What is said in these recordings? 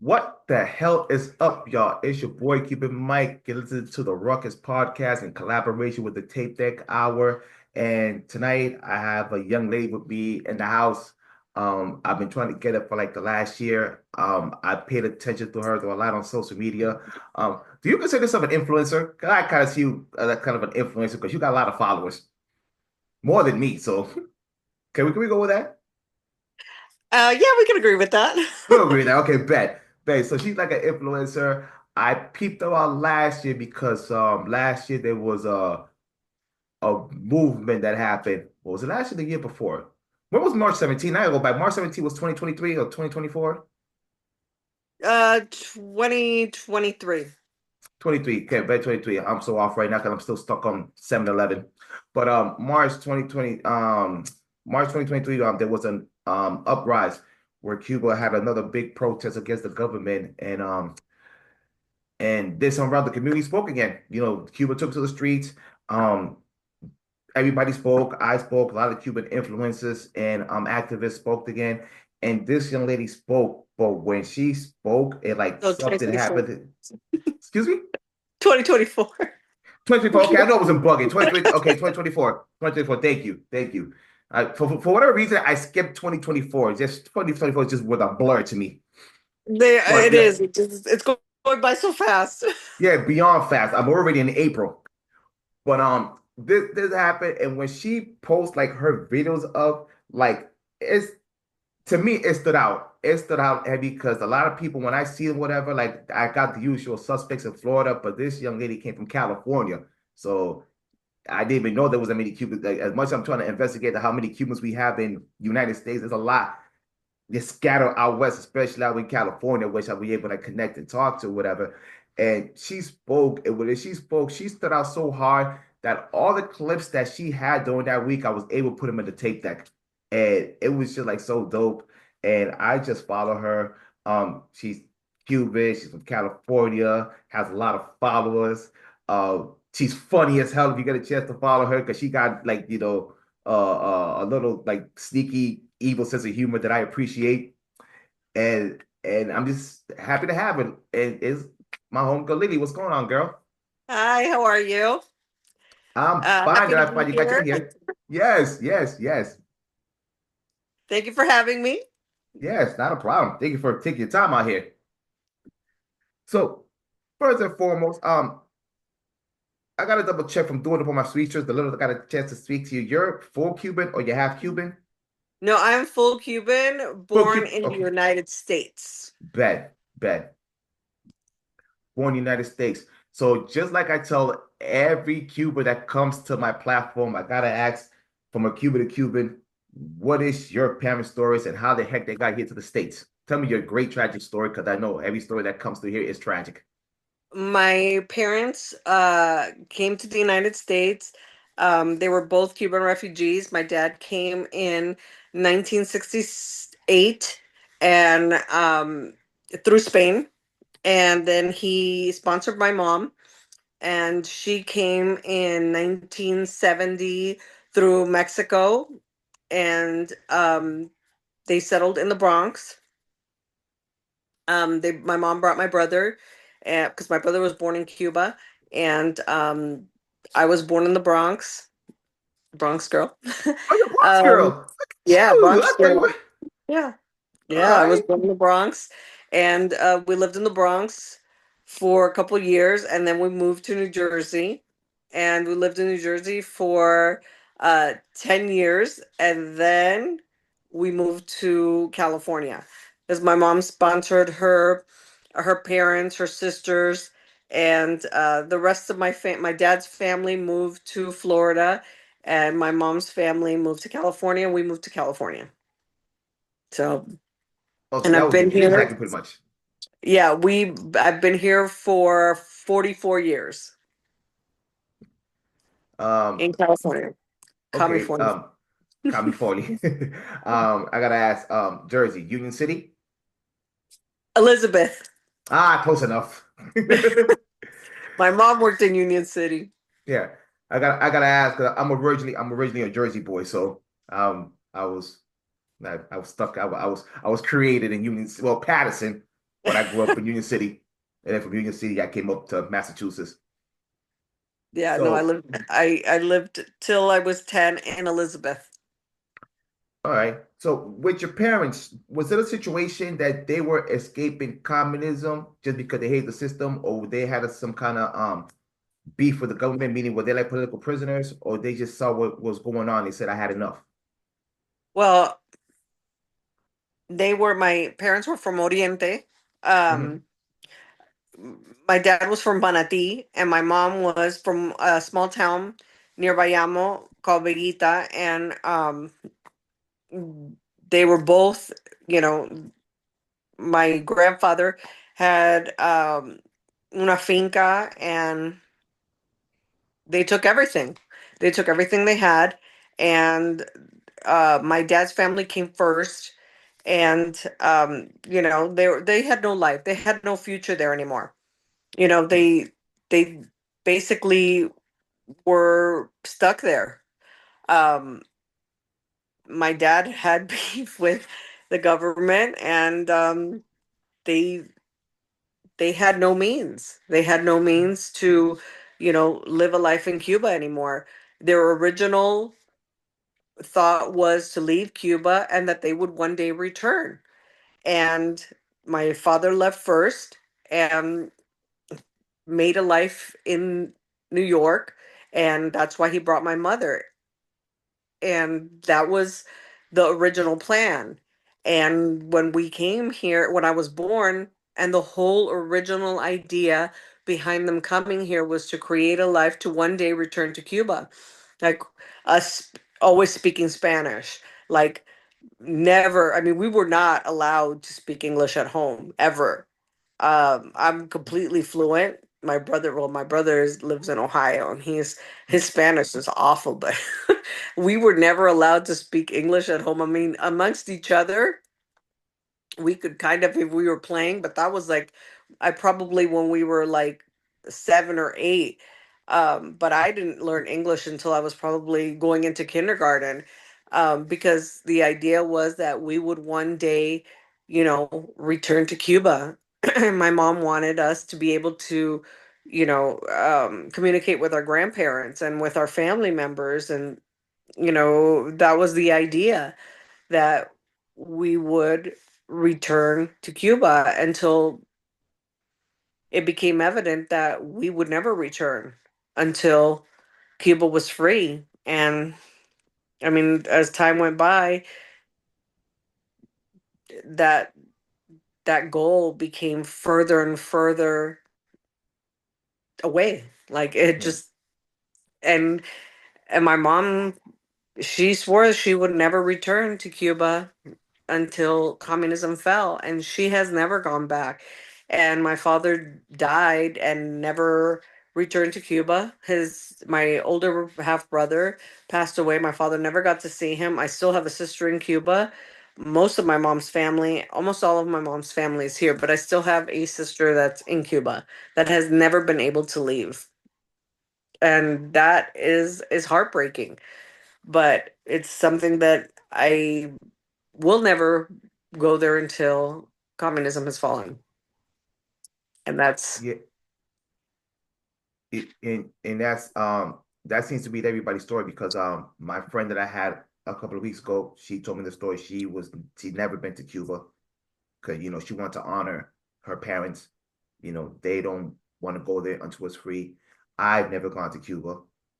What the hell is up, y'all? It's your boy, Keep It Mike. You're listening to the Ruckus Podcast in collaboration with the Tape Deck Hour. And tonight I have a young lady with me in the house. I've been trying to get her for like the last year. I paid attention to her a lot on social media. Do you consider yourself an influencer? 'Cause I kind of see you as a kind of an influencer because you got a lot of followers, more than me. So can we go with that? Yeah, we can agree with that. We'll agree now. Okay, bet. So she's like an influencer. I peeped her out last year because last year there was a movement that happened. What was it last year? The year before? When was March 17? I go back. March 17 was 2023 or 2024? 2023. 23. Okay, bet 23. I'm so off right now because I'm still stuck on 7-Eleven. But March 2023, there was an uprise where Cuba had another big protest against the government and this around the community spoke again. Cuba took to the streets. Um, Everybody spoke. I spoke. A lot of Cuban influencers and activists spoke again. And this young lady spoke, but when she spoke, it like No, something 2024. happened. Excuse me? 2024. 2024. Okay, I know it wasn't bugging. 2020. Okay, 2024. 2024. Thank you. For whatever reason, I skipped 2024. Just 2024 just was a blur to me. But It yeah, is. It's going by so fast. yeah, beyond fast. I'm already in April. But this happened, and when she posts like her videos of like it's to me it stood out. It stood out heavy because a lot of people when I see them, whatever, like I got the usual suspects in Florida, but this young lady came from California, so I didn't even know there was that many Cubans. Like, as much as I'm trying to investigate how many Cubans we have in United States, there's a lot. They scatter out west, especially out in California, which I'll be able to connect and talk to, whatever. And she spoke, and when she spoke, she stood out so hard that all the clips that she had during that week, I was able to put them in the tape deck. And it was just like so dope. And I just follow her. She's Cuban, she's from California, has a lot of followers. She's funny as hell if you get a chance to follow her because she got like, a little like sneaky evil sense of humor that I appreciate, and I'm just happy to have it. And it's my home girl Lily. What's going on, girl? Hi, how are you? I'm fine Happy that to I be finally got you in here. here. Yes, Thank you for having me. yes. Not a problem. Thank you for taking your time out here. So first and foremost, I gotta double check from doing it for my features. The little I got a chance to speak to you. You're full Cuban or you half Cuban? No, I'm full Cuban, Full born Cuban. in the Okay, United States. bet. Born in the United States. So just like I tell every Cuban that comes to my platform, I gotta ask from a Cuban to Cuban, what is your parents' stories and how the heck they got here to the States? Tell me your great tragic story, because I know every story that comes through here is tragic. My parents came to the United States. They were both Cuban refugees. My dad came in 1968 and through Spain, and then he sponsored my mom, and she came in 1970 through Mexico, and they settled in the Bronx. My mom brought my brother, because my brother was born in Cuba, and I was born in the Bronx, Bronx girl. Oh, you're a Bronx girl. um, Look at yeah, you. I Bronx thought you girl. were. Yeah, All yeah, I was right. born in the Bronx, and we lived in the Bronx for a couple years, and then we moved to New Jersey, and we lived in New Jersey for 10 years, and then we moved to California because my mom sponsored her parents, her sisters, and the rest of my dad's family moved to Florida, and my mom's family moved to California, and we moved to California. So, Oh, so and that I've was your been dream here. package pretty much. Yeah, I've been here for 44 years Um, in California. okay. California. Call me Foley. I gotta ask, Jersey, Union City? Elizabeth. Ah, close enough. My mom worked in Union City. Yeah, I gotta ask. I'm originally a Jersey boy, so I was stuck. I was created in Union, well, Patterson. but I grew up in Union City, and then from Union City I came up to Massachusetts. Yeah, no, So, I lived till I was 10 in Elizabeth. all right. So, with your parents, was it a situation that they were escaping communism just because they hate the system, or they had some kind of beef with the government, meaning were they like political prisoners, or they just saw what was going on? They said, "I had enough." Well, my parents were from Oriente. Hmm. Um, my dad was from Banati, and my mom was from a small town near Bayamo called Veguita, and they were both, you know, my grandfather had una finca, and they took everything. They took everything they had, and my dad's family came first, and they had no life. They had no future there anymore. They basically were stuck there. Um, my dad had beef with the government, and they they had no means. They had no means to, live a life in Cuba anymore. Their original thought was to leave Cuba and that they would one day return. And my father left first and made a life in New York, and that's why he brought my mother. And that was the original plan. And when we came here, when I was born, and the whole original idea behind them coming here was to create a life to one day return to Cuba. Like us always speaking Spanish. Like never, I mean, we were not allowed to speak English at home ever. I'm completely fluent. My brother lives in Ohio, and his Spanish is awful, but we were never allowed to speak English at home. I mean, amongst each other, we could kind of if we were playing, but that was like I probably when we were like 7 or 8. But I didn't learn English until I was probably going into kindergarten, because the idea was that we would one day, return to Cuba. My mom wanted us to be able to, communicate with our grandparents and with our family members, and that was the idea that we would return to Cuba until it became evident that we would never return until Cuba was free. And I mean, as time went by, that that goal became further and further away. Like it Yeah. just and my mom, she swore she would never return to Cuba until communism fell, and she has never gone back. And my father died and never returned to Cuba. My older half brother passed away. My father never got to see him. I still have a sister in Cuba. Most of my mom's family, almost all of my mom's family is here, but I still have a sister that's in Cuba that has never been able to leave. And that is heartbreaking, but it's something that I we'll never go there until communism has fallen. And that's Yeah. And that seems to be everybody's story because my friend that I had a couple of weeks ago, she told me the story. She'd never been to Cuba because she wanted to honor her parents. They don't want to go there until it's free. I've never gone to Cuba,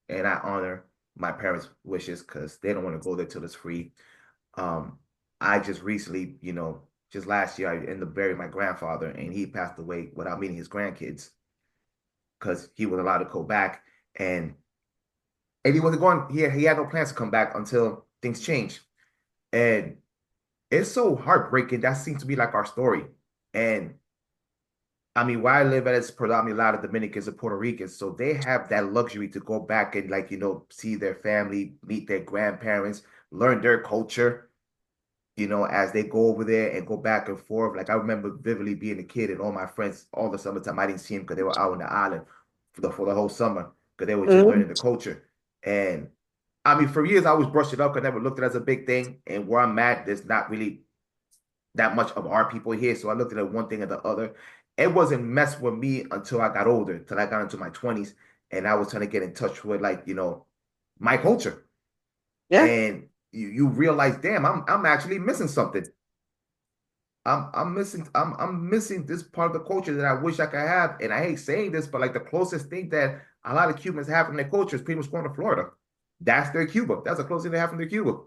and I honor my parents' wishes because they don't want to go there till it's free. Um, I just recently, just last year, I ended up burying my grandfather, and he passed away without meeting his grandkids because he was allowed to go back, and he wasn't going. He had no plans to come back until things changed, and it's so heartbreaking. That seems to be like our story, and I mean, where I live at is predominantly a lot of Dominicans and Puerto Ricans, so they have that luxury to go back and like see their family, meet their grandparents, learn their culture. As they go over there and go back and forth. Like I remember vividly being a kid and all my friends, all the summertime, I didn't see them because they were out on the island for the whole summer because they were just mm, learning the culture. And I mean, for years I always brushed it up. I never looked at it as a big thing. And where I'm at, there's not really. that much of our people here. So I looked at it one thing and the other. It wasn't messed with me until I got older, until I got into my 20s, and I was trying to get in touch with like, my culture. Yeah. And you realize, damn, I'm actually missing something. I'm missing this part of the culture that I wish I could have. And I hate saying this, but like the closest thing that a lot of Cubans have from their culture is pretty much going to Florida. That's their Cuba. That's the closest thing they have from their Cuba.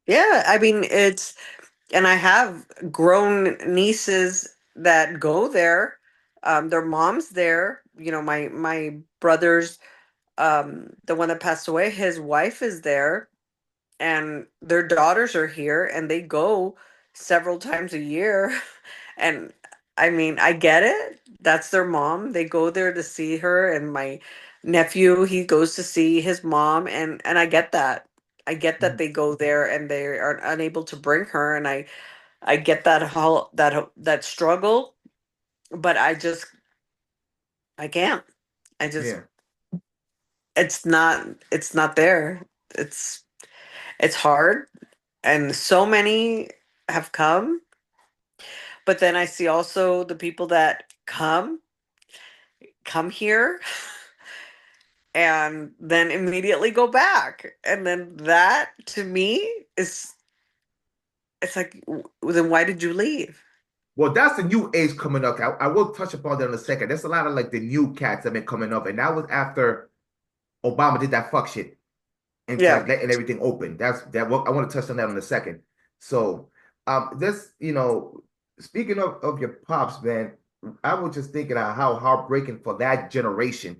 Yeah, I mean and I have grown nieces that go there. Their mom's there. My brother's the one that passed away, his wife is there, and their daughters are here, and they go several times a year. And I mean, I get it. That's their mom. They go there to see her, and my nephew, he goes to see his mom, and I get that. I get that Mhm. they go there and they are unable to bring her, and I get that whole that struggle, but I can't. I just Yeah. it's not there. It's it's hard, and so many have come, but then I see also the people that come here and then immediately go back. And then that to me is it's like then why did you leave? Well, that's the new age coming up. I will touch upon that in a second. There's a lot of like the new cats that have been coming up, and that was after Obama did that fuck shit into Yeah. like letting everything open. That's that. What I want to touch on that in a second. So, this speaking of your pops, man, I was just thinking of how heartbreaking for that generation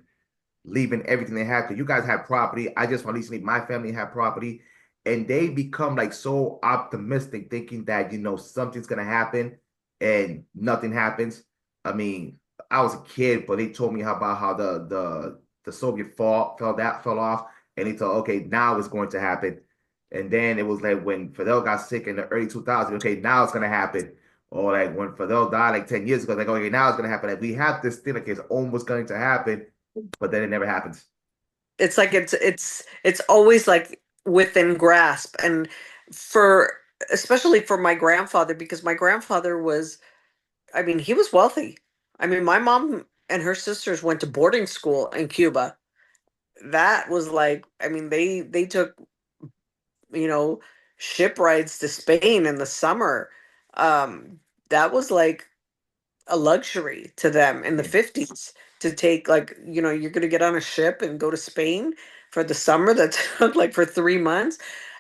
leaving everything they have because you guys have property. I just recently my family had property, and they become like so optimistic, thinking that something's gonna happen, and nothing happens. I mean, I was a kid, but they told me about how the Soviet fell off, and they thought, okay, now it's going to happen. And then it was like when Fidel got sick in the early 2000s, okay, now it's gonna happen. Or like when Fidel died like 10 years ago, like, okay, now it's gonna happen. Like we have this thing like it's almost going to happen, but then it never happens. It's like it's always like within grasp. And for especially for my grandfather, because my grandfather was, I mean, he was wealthy. I mean, my mom and her sisters went to boarding school in Cuba. That was like, I mean, they took, you know, ship rides to Spain in the summer. Um, that was like a luxury to them in the Yeah, 50s to take, like, you're going to get on a ship and go to Spain for the summer that took like for 3 months.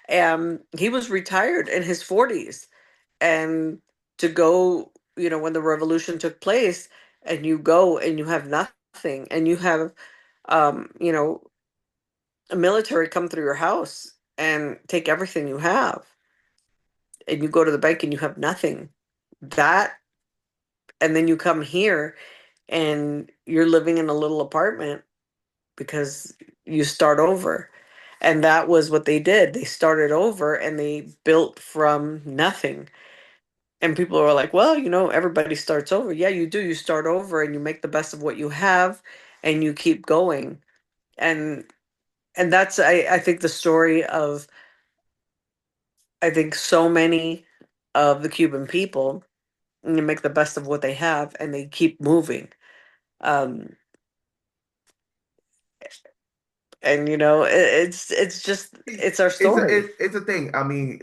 And he was retired in his 40s. And to go, when the revolution took place, and you go and you have nothing, and you have, um, you know, a military come through your house and take everything you have, and you go to the bank and you have nothing. That, and then you come here and you're living in a little apartment because you start over. And that was what they did. They started over and they built from nothing. And people are like, well, everybody starts over. Yeah, you do. You start over and you make the best of what you have and you keep going. And that's I think the story of, I think, so many of the Cuban people. And you make the best of what they have and they keep moving. Um, and it's just it's our story. it's a thing. I mean,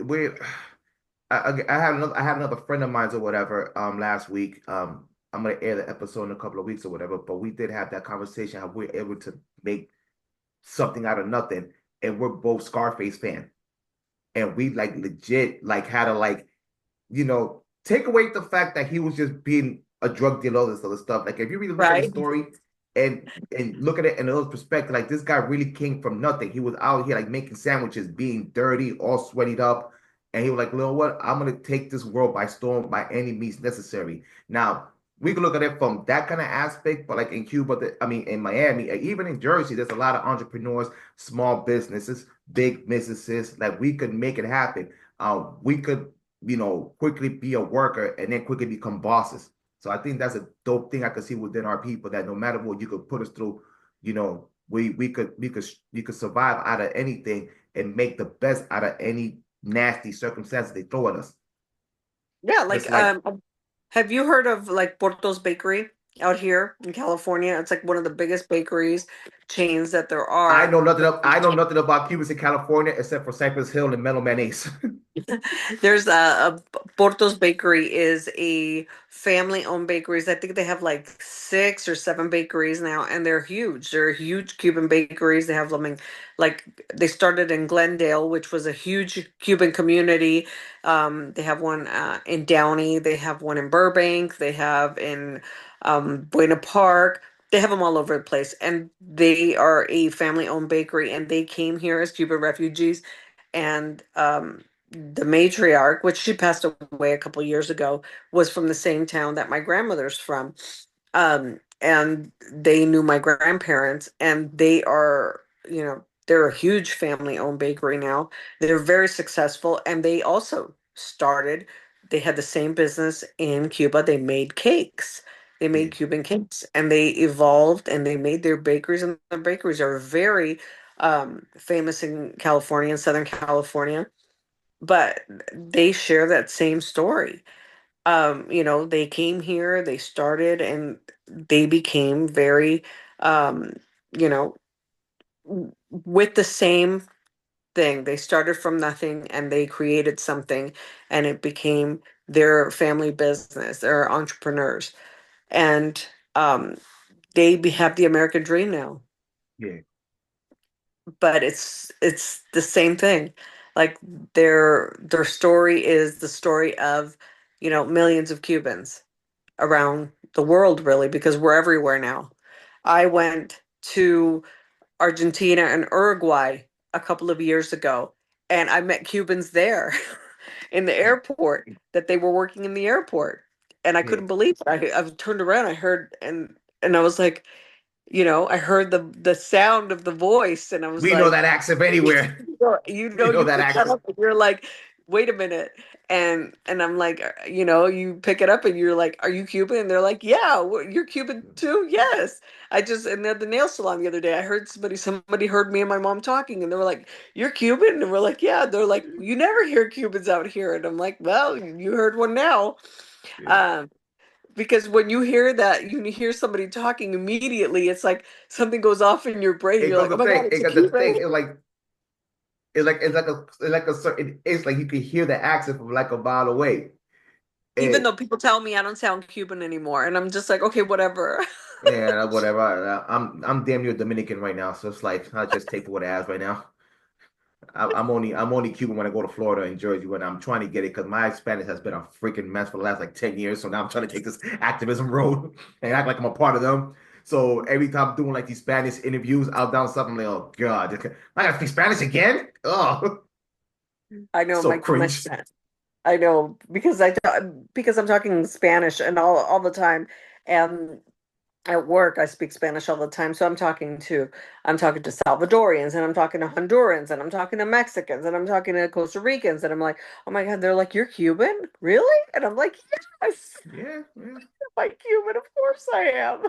I had another friend of mine or whatever last week. I'm gonna air the episode in a couple of weeks or whatever, but we did have that conversation how we're able to make something out of nothing, and we're both Scarface fan, and we like legit like had to like take away the fact that he was just being a drug dealer, all this other stuff. Like if you really look at his Right. story and look at it in another perspective, like this guy really came from nothing. He was out here like making sandwiches, being dirty, all sweated up, and he was like, you know what? I'm gonna take this world by storm by any means necessary. Now we can look at it from that kind of aspect, but like in Cuba, I mean in Miami, even in Jersey, there's a lot of entrepreneurs, small businesses, big businesses. Like we could make it happen. We could quickly be a worker and then quickly become bosses. So I think that's a dope thing I could see within our people that no matter what you could put us through, we could survive out of anything and make the best out of any nasty circumstances they throw at us. Yeah, It's like like have you heard of like Porto's Bakery out here in California? It's like one of the biggest bakeries chains that there are. I know nothing about Cubans in California except for Cypress Hill and Mellow Mayonnaise. There's a Porto's Bakery is a family-owned bakeries. I think they have like six or seven bakeries now, and they're huge. They're huge Cuban bakeries. They have them in, like they started in Glendale, which was a huge Cuban community. They have one in Downey. They have one in Burbank. They have in Buena Park. They have them all over the place, and they are a family-owned bakery, and they came here as Cuban refugees, and the matriarch, which she passed away a couple years ago, was from the same town that my grandmother's from. And they knew my grandparents, and they are, they're a huge family owned bakery now. They're very successful, and they also started, they had the same business in Cuba. They made cakes. They Yeah, made Cuban cakes, and they evolved and they made their bakeries, and their bakeries are very famous in California, in Southern California, but they share that same story. They came here, they started, and they became very, um, you know, with the same thing. They started from nothing and they created something, and it became their family business. They're entrepreneurs, and have the American dream now. yeah, But it's the same thing. Like their story is the story of, millions of Cubans around the world, really, because we're everywhere now. I went to Argentina and Uruguay a couple of years ago, and I met Cubans there in the yeah, airport, that they were working in the airport, and I yeah. couldn't believe it. I turned around, I heard, and I was like, I heard the sound of the voice, and I was We know like, that accent anywhere. We know you that pick that accent. up and you're like, wait a minute. And I'm like, you pick it up and you're like, are you Cuban? And they're like, yeah, you're Cuban too? Yes. And at the nail salon the other day, I heard somebody heard me and my mom talking, and they were like, you're Cuban? And we're like, yeah. They're like, you never hear Cubans out here. And I'm like, well, you heard one now. Yeah. Um, because when you hear that, you hear somebody talking immediately, it's like something goes off in your brain. It You're got like, oh the my God, thing. it's It a got the Cuban. thing. It's like a certain. It's like you can hear the accent from like a mile away. Even And though people tell me I don't sound Cuban anymore, and I'm just like, okay, whatever. yeah, whatever. I'm damn near Dominican right now, so it's like I just take what it has right now. I'm only Cuban when I go to Florida and Jersey when I'm trying to get it because my Spanish has been a freaking mess for the last like 10 years. So now I'm trying to take this activism road and act like I'm a part of them. So every time I'm doing like these Spanish interviews, I'll down something like, oh God, I gotta speak Spanish again? Oh, I know so my cringe. I know because because I'm talking Spanish and all the time, and at work I speak Spanish all the time. So I'm talking to Salvadorians, and I'm talking to Hondurans, and I'm talking to Mexicans, and I'm talking to Costa Ricans, and I'm like, oh my God, they're like, you're Cuban, really? And I'm like, yes, Yeah, yeah. I'm Cuban, of course I am.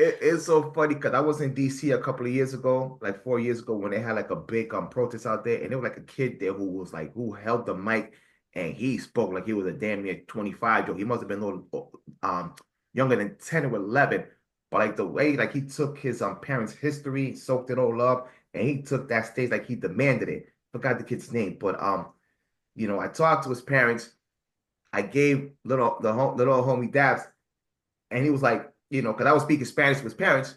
It's so funny because I was in DC a couple of years ago, like 4 years ago, when they had like a big protest out there, and there was like a kid there who was like who held the mic and he spoke like he was a damn near 25 year old. He must have been a little younger than 10 or 11. But like the way like he took his parents' history, soaked it all up, and he took that stage like he demanded it. Forgot the kid's name, but I talked to his parents. I gave little homie dabs, and he was like, because I was speaking Spanish to his parents.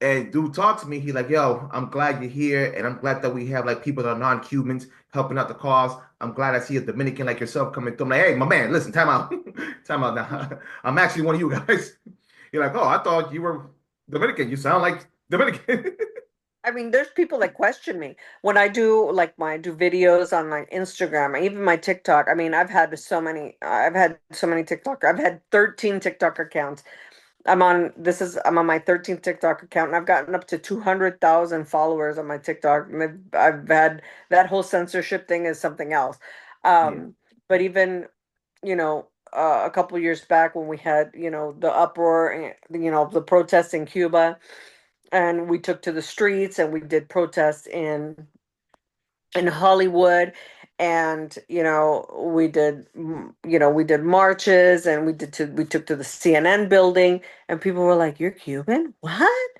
And dude talked to me. He like, yo, I'm glad you're here, and I'm glad that we have like people that are non-Cubans helping out the cause. I'm glad I see a Dominican like yourself coming through. I'm like, hey, my man, listen, time out, time out now. I'm actually one of you guys. You're like, oh, I thought you were Dominican. You sound like Dominican. I mean, there's people that question me when I do I do videos on my Instagram, even my TikTok. I mean, I've had so many TikTok. I've had 13 TikTok accounts. I'm on my 13th TikTok account, and I've gotten up to 200,000 followers on my TikTok. And I've had that whole censorship thing is something else. Yeah, But even, a couple years back when we had, the uproar, and, the protests in Cuba, and we took to the streets and we did protests in Hollywood, and we did marches, and we took to the CNN building, and people were like, "You're Cuban? What?"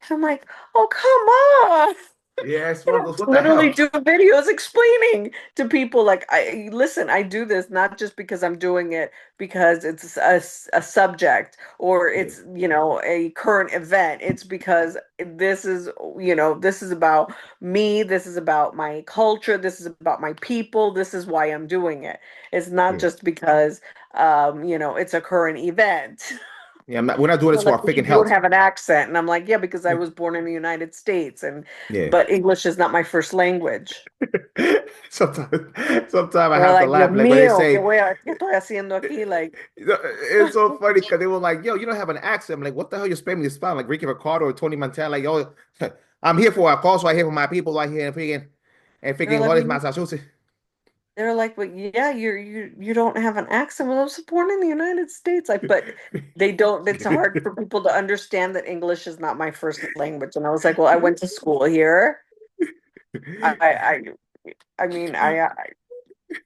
And I'm like, "Oh, come on." Yeah, You struggles. What know, the literally hell? do videos explaining to people like, I listen, I do this not just because I'm doing it because it's a subject or Yeah, it's, a current event. It's because this is about me, this is about my culture, this is about my people, this is why I'm doing it. It's not yeah, just because it's a current event. yeah. We're not doing They're this for like, our but you freaking don't health. have an accent. And I'm like, yeah, because I was born in the United States, and Yeah. but English is not my first language. Sometimes I And they're have to like, Dios laugh, like when they mío, say, qué estoy haciendo aquí? Like, it's so funny because they were like, "Yo, you don't have an accent." I'm like, "What the hell? You're spamming your spine like Ricky Ricardo or Tony Montana." Like, "Yo, I'm here for a cause right here for my people right here and they're freaking like, Juarez, well, Massachusetts." they're like, but yeah, you don't have an accent. Well, I was born in the United States. Like, but they don't. It's hard for people to understand that English is not my first language. And I was like, well, I went to school here. I I mean,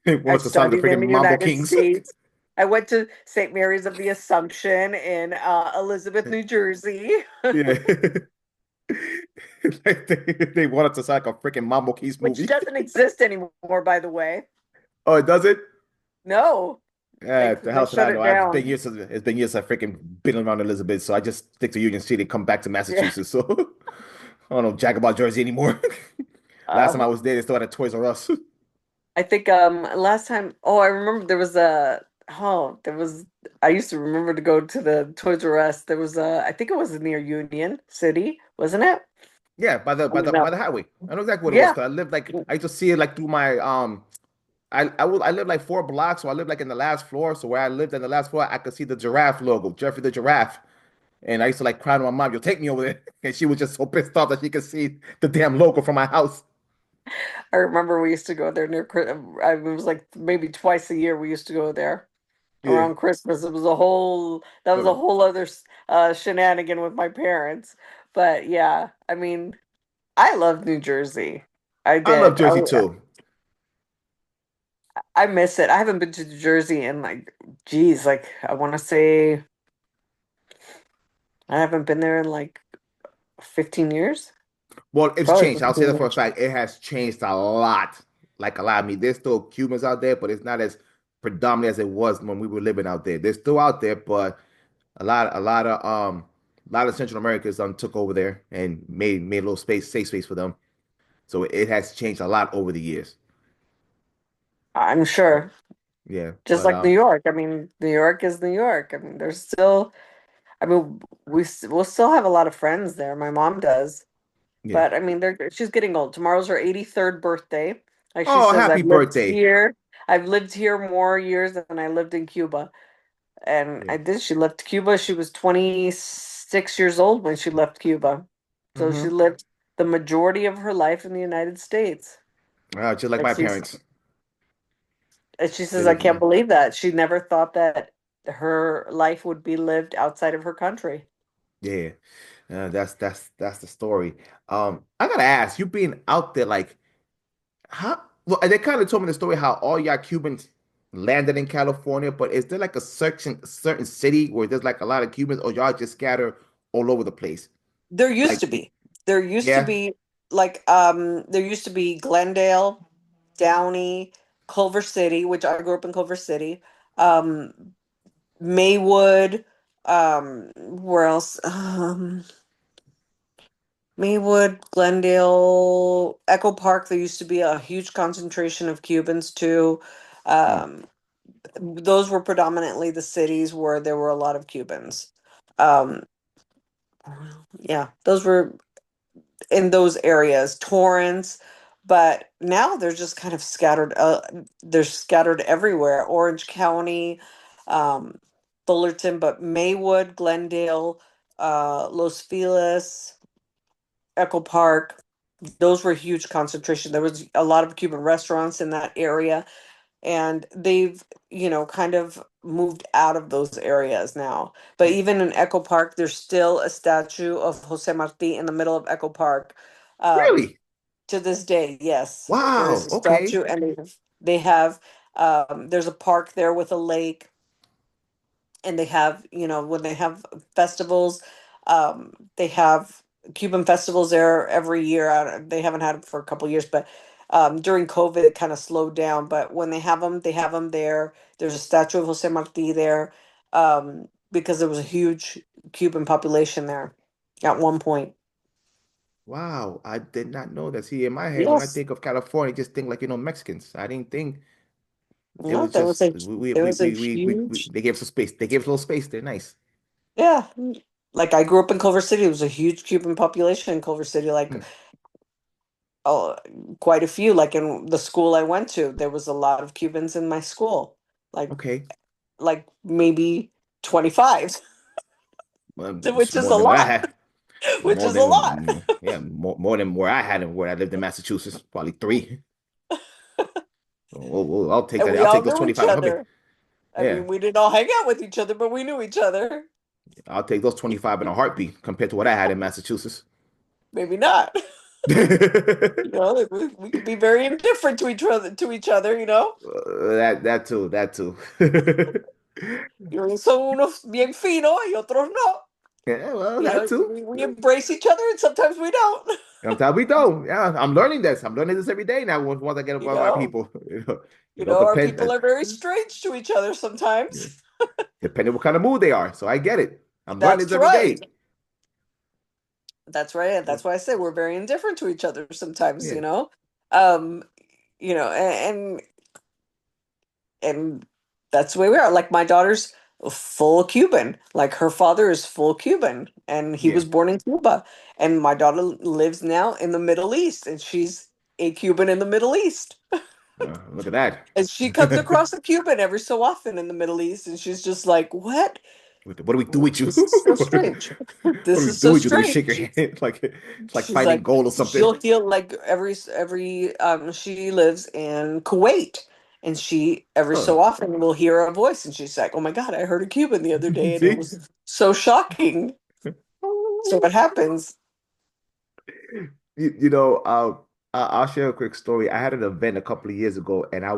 They want I us to sound like studied the in freaking the Mambo United Kings. States. I went to St. Mary's of the Assumption in Elizabeth, New Jersey, Yeah. Like they want us to sound like a freaking Mambo Kings which movie. doesn't exist anymore, by the way. Oh, it does it? No, The they hell should shut I it know? I've been down. years. It's been years. I've freaking been around Elizabeth, so I just stick to Union City, come back to Yeah. Massachusetts. So I don't know jack about Jersey anymore. Last time I Um, was there, they still had a Toys R Us. I think last time, oh, I remember there was I used to remember to go to the Toys R Us. There was I think it was near Union City, wasn't it? Yeah, by the Oh by the no. by the highway. I know exactly what it was Yeah. because I lived like I used to see it like through my I lived like 4 blocks, so I lived like in the last floor. So where I lived in the last floor, I could see the giraffe logo, Jeffrey the giraffe. And I used to like cry to my mom, "Yo, take me over there." And she was just so pissed off that she could see the damn logo from my house. I remember we used to go there it was like maybe twice a year we used to go there Yeah. around Christmas. That was a So whole other shenanigan with my parents. But yeah, I mean, I love New Jersey. I I love did. Jersey too. I miss it. I haven't been to New Jersey in like, geez, like I want to say I haven't been there in like 15 years. Well, it's Probably changed. I'll say 15 that for a years. fact. It has changed a lot. Like a lot. I mean, there's still Cubans out there, but it's not as predominant as it was when we were living out there. They're still out there, but a lot of Central Americans took over there and made a little safe space for them. So it has changed a lot over the years. I'm But sure. yeah, Just like New York. I mean, New York is New York. I mean, I mean, we'll still have a lot of friends there. My mom does. yeah. But I mean, she's getting old. Tomorrow's her 83rd birthday. Like she Oh, says, happy birthday. I've lived here more years than I lived in Cuba. And Yeah. I did. She left Cuba. She was 26 years old when she left Cuba. So she Mm-hmm. lived the majority of her life in the United States. Just like And my parents. she They says, I live can't in, believe that. She never thought that her life would be lived outside of her country. yeah. That's the story. I gotta ask, you being out there, like how well they kind of told me the story how all y'all Cubans landed in California, but is there like a certain city where there's like a lot of Cubans or y'all just scatter all over the place? There used Like, to be. There used to yeah, be there used to be Glendale, Downey, Culver City, which I grew up in Culver City, um, Maywood, where else? Maywood, Glendale, Echo Park. There used to be a huge concentration of Cubans too. mm, Um, those were predominantly the cities where there were a lot of Cubans. Um, yeah, those were in those areas, Torrance, but now they're just kind of scattered. They're scattered everywhere. Orange County, um, Fullerton, but Maywood, Glendale, Los Feliz, Echo Park. Those were huge concentration. There was a lot of Cuban restaurants in that area, and they've, kind of moved out of those areas now. But even in Echo Park, there's still a statue of Jose Marti in the middle of Echo Park. Um, really? to this day, yes, there is Wow. a Okay. statue, and They have there's a park there with a lake, and they have, when they have festivals, they have Cuban festivals there every year. They haven't had them for a couple years, but during COVID, it kind of slowed down. But when they have them there. There's a statue of Jose Marti there, because there was a huge Cuban population there at one point. Wow, I did not know that. See, in my head, when I Yes, think of California, I just think like, Mexicans. I didn't think it no, was just there was a huge, they gave us some space. They gave us a little space. They're nice. yeah. Like I grew up in Culver City. It was a huge Cuban population in Culver City. Like, Hmm. oh, quite a few. Like in the school I went to, there was a lot of Cubans in my school. Like Okay. maybe 25, It's which is more a than what I lot. had. Which More is a lot. than yeah, more than where I had and where I lived in Massachusetts. Probably three. I'll take And that. we I'll all take those knew each 25 in Hubbie. other. I Yeah. mean, we didn't all hang out with each other, but we knew each other. I'll take those 25 in a heartbeat compared to what I had in Massachusetts. Maybe not. Like, we could be very indifferent to each other, That too, that too. Y son unos bien fino y otros no. Yeah, well, that too. We embrace each other and sometimes we don't. Sometimes we don't. Yeah, I'm learning this. I'm learning this every day now. Once I get You around my know, people, our depend. people are very strange to each other Yeah, sometimes. depending what kind of mood they are. So I get it. I'm learning this That's every right. day. That's right. And that's why I say we're very indifferent to each other sometimes, Yeah, Um, and that's the way we are. Like my daughter's full Cuban. Like her father is full Cuban and he yeah. was born in Cuba. And my daughter lives now in the Middle East and she's a Cuban in the Middle East. Look at that. And she comes across a Cuban every so often in the Middle East and she's just like, "What? What do we do with you? This is so strange. What do This we is do so with you? Do we shake your strange." hand like it's like She's finding like, gold or something? she'll hear like every she lives in Kuwait, and she every Oh, so often will hear a voice and she's like, "Oh my God, I heard a Cuban the other day and it see? was so shocking." So what happens? You know, I'll share a quick story. I had an event a couple of years ago, and I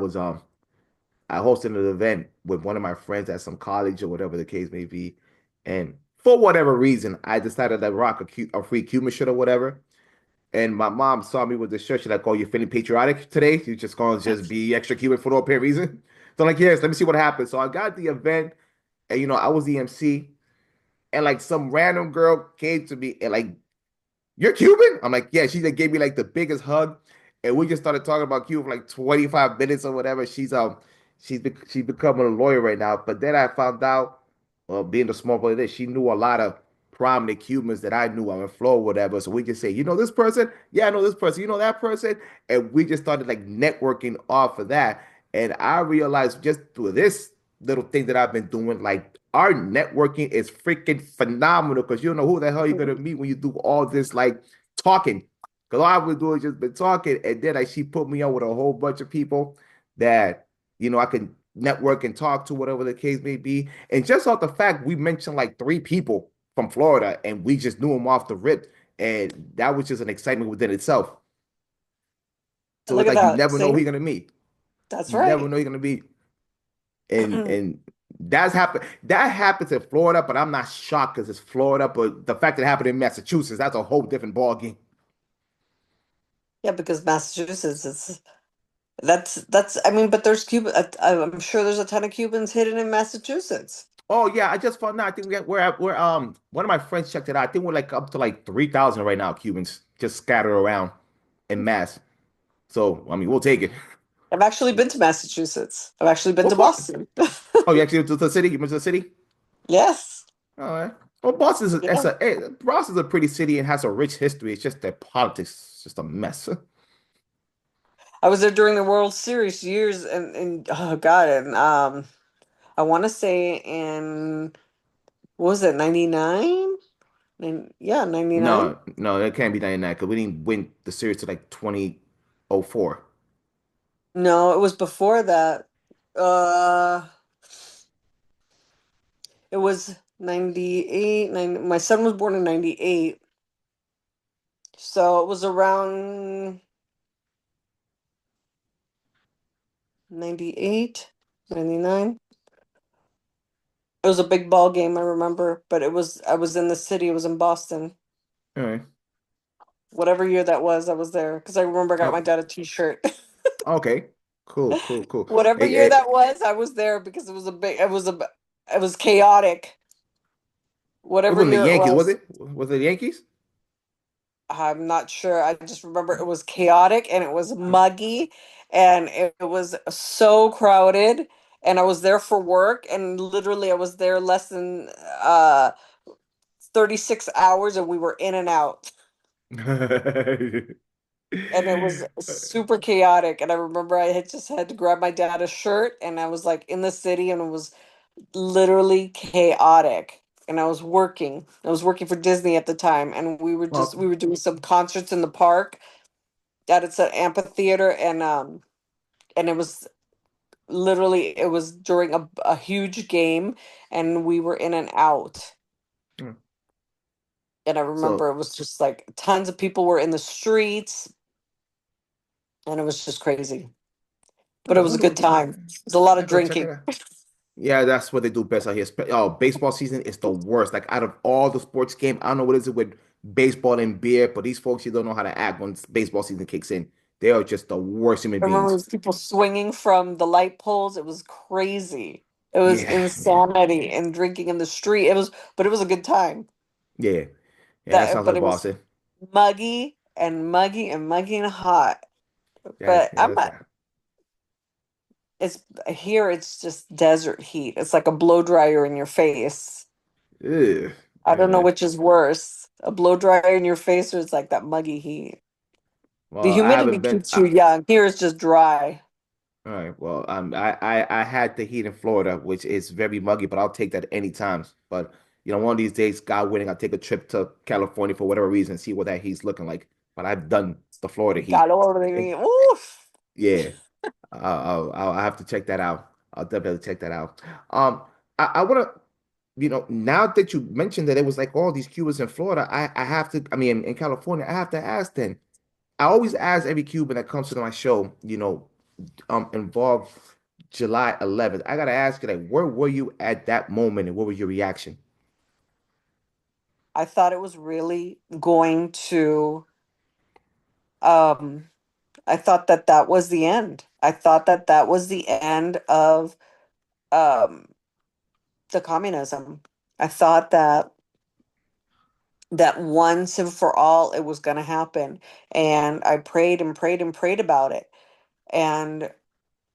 hosted an event with one of my friends at some college or whatever the case may be, and for whatever reason, I decided to rock a free Cuban shirt or whatever. And my mom saw me with the shirt. She's like, "Oh, you're feeling patriotic today? You just gonna just be extra Cuban for no apparent reason?" So I'm like, "Yes, let me see what happens." So I got the event, and I was the MC, and like some random girl came to me and like, "You're Cuban?" I'm like, "Yeah." She like gave me like the biggest hug, and we just started talking about Cuba for like 25 minutes or whatever. She's becoming a lawyer right now. But then I found out, well, being the small boy that she knew a lot of prominent Cubans that I knew on the floor, whatever. So we just say, "You know this person? Yeah, I know this person. You know that person?" And we just started like networking off of that. And I realized just through this little thing that I've been doing, like our networking is freaking phenomenal because you don't know who the hell you're gonna meet when you do all this like talking. Because all I would do is just been talking, and then like she put me on with a whole bunch of people that I can network and talk to, whatever the case may be. And just off the fact we mentioned like three people from Florida, and we just knew them off the rip, and that was just an excitement within itself. So Look it's at like you that. never know See, who you're gonna meet. that's You never right. know who you're gonna meet. And that happens in Florida, but I'm not shocked because it's Florida. But the fact that it happened in Massachusetts, that's a whole different ballgame. Yeah, because Massachusetts is that's I mean, but there's Cuban. I'm sure there's a ton of Cubans hidden in Massachusetts. Oh yeah, I just found out. I think we're one of my friends checked it out. I think we're like up to like 3,000 right now, Cubans just scattered around in mass. So I mean, we'll take it. I've actually been to Massachusetts. I've actually been to What part? Boston. Oh, you actually went to the city? You went to the city? Yes. All right. Well, Boston is Yeah. Boston's a pretty city and has a rich history. It's just that politics is just a mess. I was there during the World Series years and oh God, and I want to say in what was it, 99? Yeah, 99. No, no, it can't be 99 because we didn't win the series to like 2004. No, it was before that. Uh it was 98. My son was born in 98. So it was around 98, 99. It was a big ball game, I remember, but I was in the city, it was in Boston. All right. Whatever year that was, I was there because I remember I got my Oh, dad a t-shirt. okay. Cool, cool, cool. Whatever year that was, I was there because it was chaotic. It Whatever wasn't the year it Yankees, was was. it? Was it the Yankees? I'm not sure. I just remember it was chaotic and it was muggy and it was so crowded and I was there for work and literally I was there less than 36 hours and we were in and out and it was super chaotic and I remember I had just had to grab my dad a shirt and I was like in the city and it was literally chaotic and I was working. I was working for Disney at the time and Well, we were doing some concerts in the park that it's an amphitheater and it was literally it was during a huge game and we were in and out hmm. and I remember So it was just like tons of people were in the streets and it was just crazy but I it was a wonder good what time. It was a lot I of gotta check it drinking. out. Yeah, that's what they do best out here. Oh, baseball season is the worst. Like out of all the sports game, I don't know what is it with baseball and beer, but these folks, you don't know how to act when baseball season kicks in. They are just the worst human I remember beings. those people swinging from the light poles. It was crazy. It was Yeah, yeah, insanity and drinking in the street. But it was a good time. yeah, yeah. That That, sounds but like it was Boston. muggy and muggy and muggy and hot. Yeah, But yeah. I'm not, it's here, it's just desert heat. It's like a blow dryer in your face. Ugh, I don't know yeah. which is worse, a blow dryer in your face or it's like that muggy heat. The Well, I humidity haven't been. keeps you young. Here it's just dry. All right. Well, I had the heat in Florida, which is very muggy, but I'll take that any times. But one of these days, God willing, I'll take a trip to California for whatever reason, see what that heat's looking like. But I've done the Florida heat. Calor, It, baby. Oof. yeah, I'll have to check that out. I'll definitely check that out. I want to, now that you mentioned that it was like all these Cubans in Florida, I have to. I mean, in California, I have to ask then. I always ask every Cuban that comes to my show, involved July 11th. I gotta ask you, like, where were you at that moment, and what was your reaction? I thought it was really going to um I thought that that was the end. I thought that that was the end of um the communism. I thought that once and for all it was going to happen and I prayed and prayed and prayed about it. And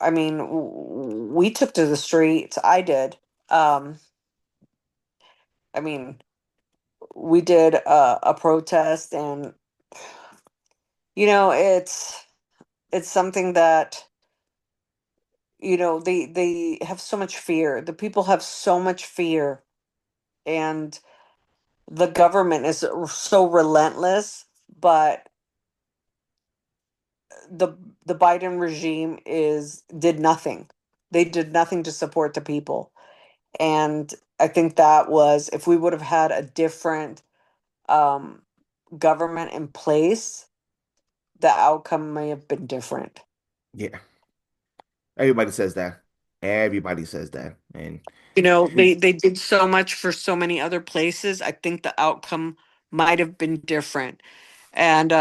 I mean we took to the streets. I did. Um I mean we did a protest and it's something that they have so much fear. The people have so much fear and the government is so relentless, but the the Biden regime is did nothing. They did nothing to support the people. And I think that was if we would have had a different um government in place, the outcome may have been different. Yeah, everybody says that. Everybody says that, and They we, they did so much for so many other places. I think the outcome might have been different. And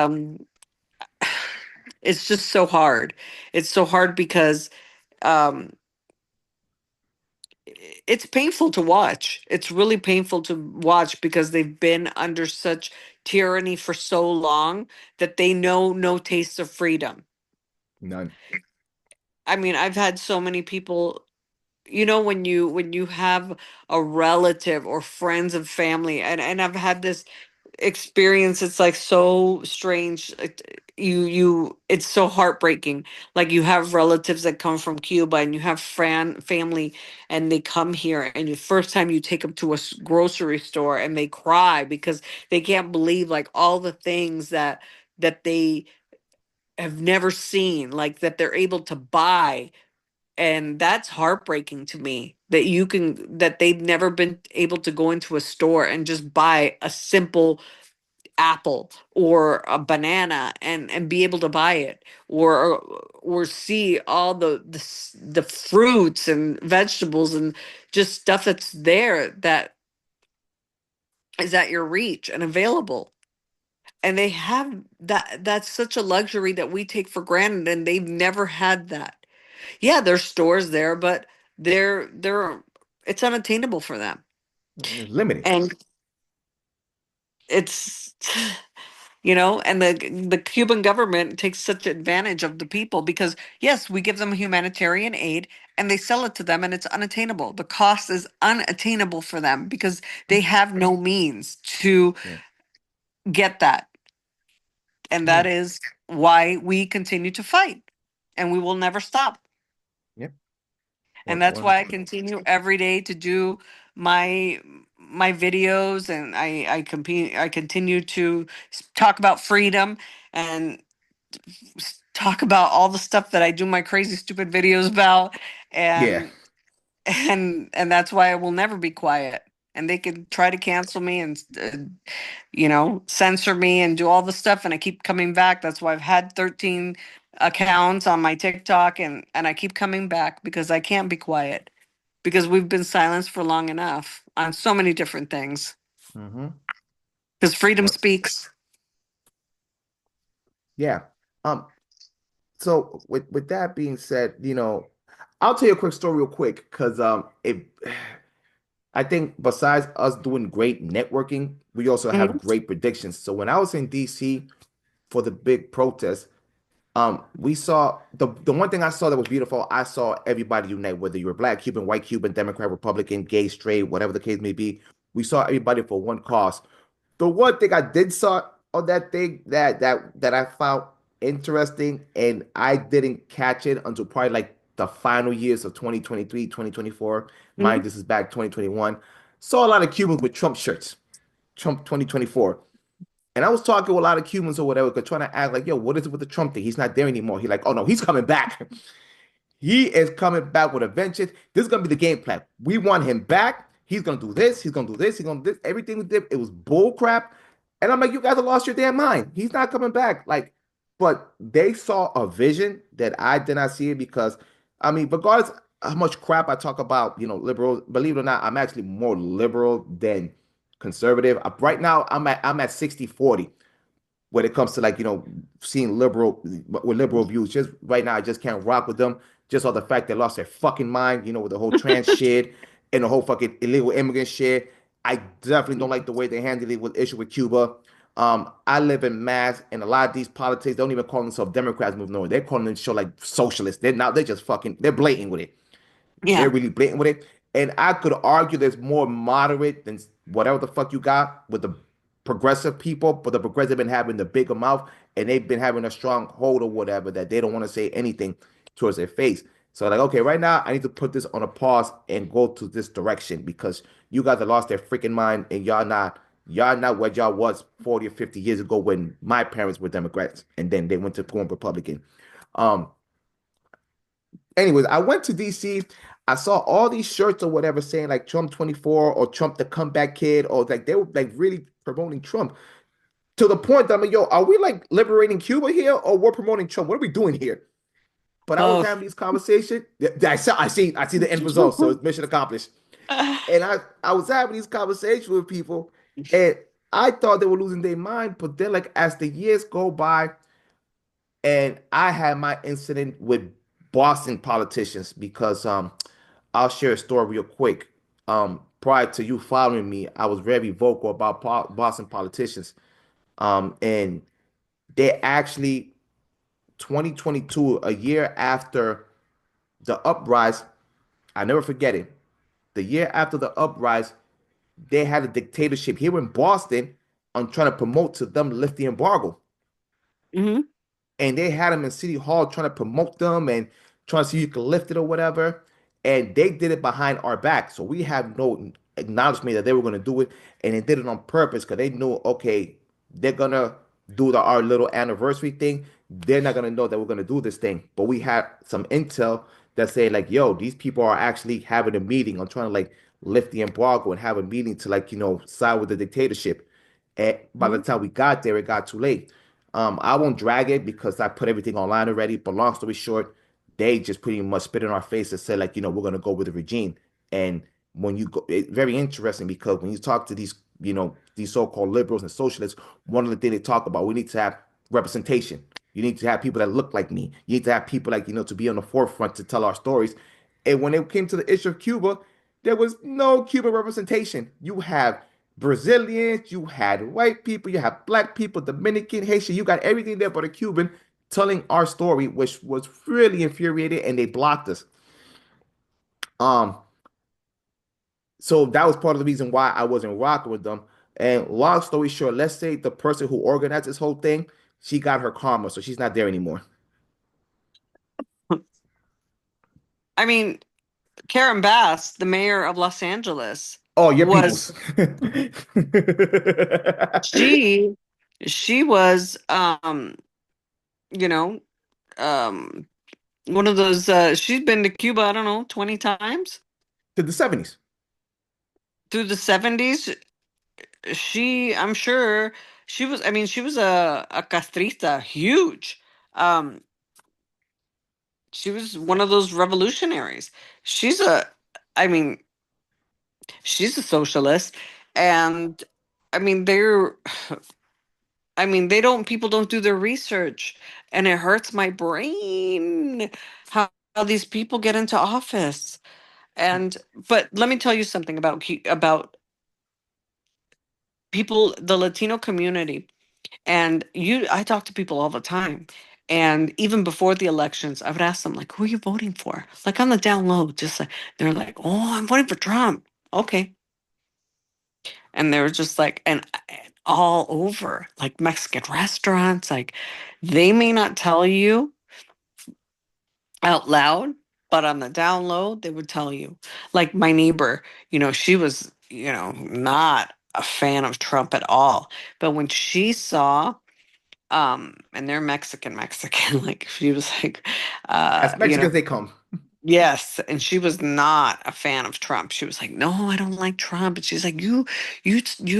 it's just so hard. It's so hard because um it's painful to watch. It's really painful to watch because they've been under such tyranny for so long that they know no taste of freedom. none. I mean, I've had so many people, when you have a relative or friends of family, and I've had this experience. It's like so strange. It's so heartbreaking. Like you have relatives that come from Cuba and you have family and they come here and the first time you take them to a grocery store and they cry because they can't believe like all the things that they have never seen, like that they're able to buy. And that's heartbreaking to me that they've never been able to go into a store and just buy a simple apple or a banana and be able to buy it, or see all the fruits and vegetables and just stuff that's there that is at your reach and available. And they have that. That's such a luxury that we take for granted, and they've never had that. Yeah, there's stores there, but they're it's unattainable for them. It's limited. And it's and the Cuban government takes such advantage of the people because yes, we give them humanitarian aid and they sell it to them and it's unattainable. The cost is unattainable for them because they have no means to Yeah, get that. And yeah, that is why we continue to fight and we will never stop. yeah. And One, that's why I 100%. continue every day to do my my videos, and I continue to talk about freedom and talk about all the stuff that I do my crazy stupid videos about, Yeah. and and that's why I will never be quiet. And they can try to cancel me and censor me and do all the stuff, and I keep coming back. That's why I've had 13 accounts on my TikTok, and I keep coming back because I can't be quiet because we've been silenced for long enough on so many different things. Hmm. Because freedom Well, speaks. yeah. Um, so with that being said, I'll tell you a quick story real quick because it I think besides us doing great networking, we also have Mhm. great predictions. So when I was in DC for the big protest, we saw the one thing I saw that was beautiful. I saw everybody unite, whether you were black, Cuban, white Cuban, Democrat, Republican, gay, straight, whatever the case may be. We saw everybody for one cause. The one thing I did saw on that thing that I found interesting, and I didn't catch it until probably like the final years of 2023, 2024. Mind, Mhm. this is back 2021. Saw a lot of Cubans with Trump shirts, Trump 2024. And I was talking with a lot of Cubans or whatever, trying to act like, yo, what is it with the Trump thing? He's not there anymore. He like, oh no, he's coming back. He is coming back with a vengeance. This is gonna be the game plan. We want him back. He's gonna do this. He's gonna do this. He's gonna do this. Everything we did, it was bull crap. And I'm like, you guys have lost your damn mind. He's not coming back. Like, but they saw a vision that I did not see it because, I mean, regardless how much crap I talk about, liberals, believe it or not, I'm actually more liberal than conservative. Right now, I'm at 60-40 when it comes to like seeing liberal views. Just right now, I just can't rock with them. Just all the fact they lost their fucking mind, with the whole trans shit and the whole fucking illegal immigrant shit. I definitely don't like the way they handled it with issue with Cuba. I live in Mass, and a lot of these politics don't even call themselves Democrats moving on. They're calling themselves like socialists. They're just fucking they're blatant with it. They're Yeah. really blatant with it. And I could argue there's more moderate than whatever the fuck you got with the progressive people, but the progressive been having the bigger mouth and they've been having a strong hold or whatever that they don't want to say anything towards their face. So like, okay, right now I need to put this on a pause and go to this direction because you guys have lost their freaking mind and y'all not what y'all was 40 or 50 years ago when my parents were Democrats and then they went to going Republican. Um, Anyways, I went to DC. I saw all these shirts or whatever saying like Trump 24 or Trump the comeback kid or like they were like really promoting Trump to the point that I'm like, yo, are we like liberating Cuba here or we're promoting Trump? What are we doing here? But I was Oh. having these conversations. I see the end result. So it's mission accomplished. And I was having these conversations with people and I thought they were losing their mind. But then like as the years go by, and I had my incident with Boston politicians because I'll share a story real quick. Prior to you following me, I was very vocal about Boston politicians. And they actually 2022, a year after the uprise, I never forget it. The year after the uprise, they had a dictatorship here in Boston on trying to promote to them lift the embargo. Hmm. And they had them in City Hall trying to promote them and trying to see if you could lift it or whatever. And they did it behind our back. So we have no acknowledgement that they were going to do it. And they did it on purpose because they knew, okay, they're going to do our little anniversary thing. They're not going to know that we're going to do this thing. But we had some intel that say like, yo, these people are actually having a meeting on trying to like lift the embargo and have a meeting to like, side with the dictatorship. And by the time we got there, it got too late. I won't drag it because I put everything online already. But long story short, they just pretty much spit in our face and said, like, we're gonna go with the regime. And when you go, it's very interesting because when you talk to these, these so-called liberals and socialists, one of the things they talk about, we need to have representation. You need to have people that look like me. You need to have people like, to be on the forefront to tell our stories. And when it came to the issue of Cuba, there was no Cuban representation. You have Brazilians, you had white people, you had black people, Dominican, Haitian, you got everything there but a Cuban telling our story, which was really infuriating, and they blocked us. Um, so that was part of the reason why I wasn't rocking with them. And long story short, let's say the person who organized this whole thing, she got her karma, so she's not there anymore. I mean, Karen Bass, the mayor of Los Angeles, Oh, your peoples. was she she was you know, um one of those she's been to Cuba, I don't know, 20 times To the 70s. through the 70s. I'm sure she was, I mean, she was a castrista, huge. Um she was one of those revolutionaries. She's a I mean, she's a socialist, and I mean they're I mean, they don't, people don't do their research, and it hurts my brain how these people get into office. And but let me tell you something about about people, the Latino community. And I talk to people all the time. And even before the elections, I would ask them, like, who are you voting for? Like on the down low, just like they're like, oh, I'm voting for Trump. Okay. And they were just like, and all over, like Mexican restaurants, like they may not tell you out loud, but on the down low, they would tell you. Like my neighbor, she was, not a fan of Trump at all. But when she saw, and they're Mexican, like she was like, As Mexicans they come. yes, and she was not a fan of Trump. She was like, "No, I don't like Trump." And she's like, "You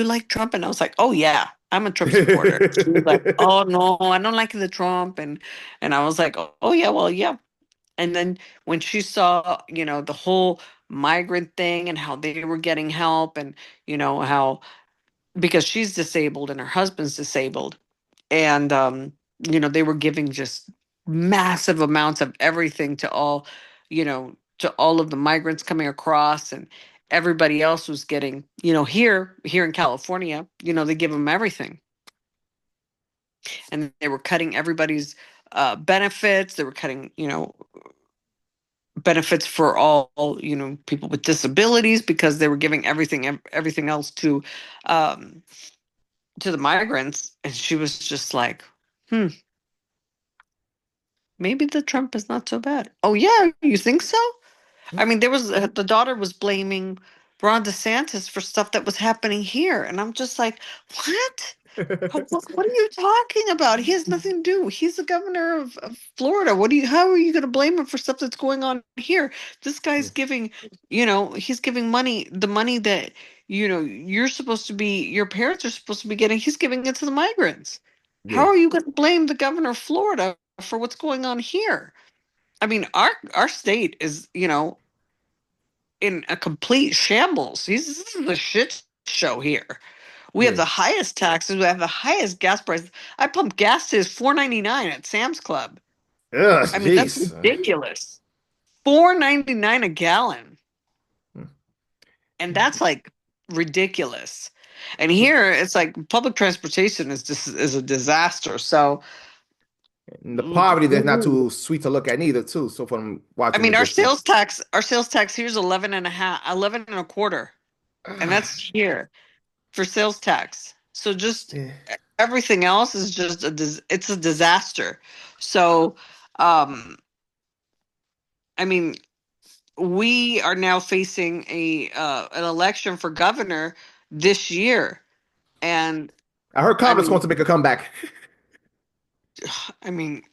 like Trump?" And I was like, "Oh yeah, I'm a Trump supporter." She was like, "Oh no, I don't like the Trump." And I was like, "Oh yeah, well yeah." And then when she saw, the whole migrant thing and how they were getting help, and how, because she's disabled and her husband's disabled, and they were giving just massive amounts of everything to all, to all of the migrants coming across, and everybody else was getting, here in California, they give them everything, and they were cutting everybody's benefits. They were cutting, benefits for all, people with disabilities, because they were giving everything else um to the migrants. And she was just like, hmm, maybe the Trump is not so bad. Oh yeah, you think so? I mean, there was the daughter was blaming Ron DeSantis for stuff that was happening here, and I'm just like, what? What are you talking about? He has nothing to do. He's the governor of Florida. How are you going to blame him for stuff that's going on here? This guy's Yeah, giving, he's giving money, the money that, your parents are supposed to be getting. He's giving it to the migrants. How yeah. are you going to blame the governor of Florida for what's going on here? I mean, our state is, in a complete shambles. This is a shit show here. We have Yeah. the highest taxes. We have the highest gas prices. I pump gas to 4.99 at Sam's Club. Ugh, I mean, that's jeez. ridiculous. 4.99 a gallon, and that's like ridiculous. And here, it's like public transportation is just is a disaster. So, And the poverty that's not mhm. too sweet to look at neither, too. So from I watching the mean, distance. our sales tax here's 11 and a half, 11 and a quarter, and that's here for sales tax. So just Yeah. everything else is just it's a disaster. So, um, I mean, we are now facing a an election for governor this year, and I heard I Kamala's going mean, to make a comeback. I mean,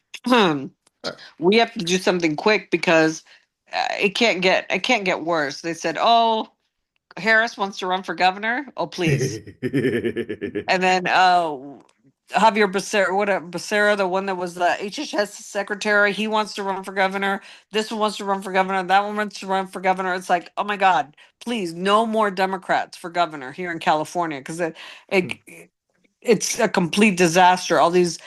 Uh, we have to do something quick because it can't get worse. They said, oh. Harris wants to run for governor. Oh, please. And then Javier Becerra, Becerra, the one that was the HHS secretary, he wants to run for governor. This one wants to run for governor. That one wants to run for governor. It's like, oh my God, please, no more Democrats for governor here in California because it it's a complete disaster. All these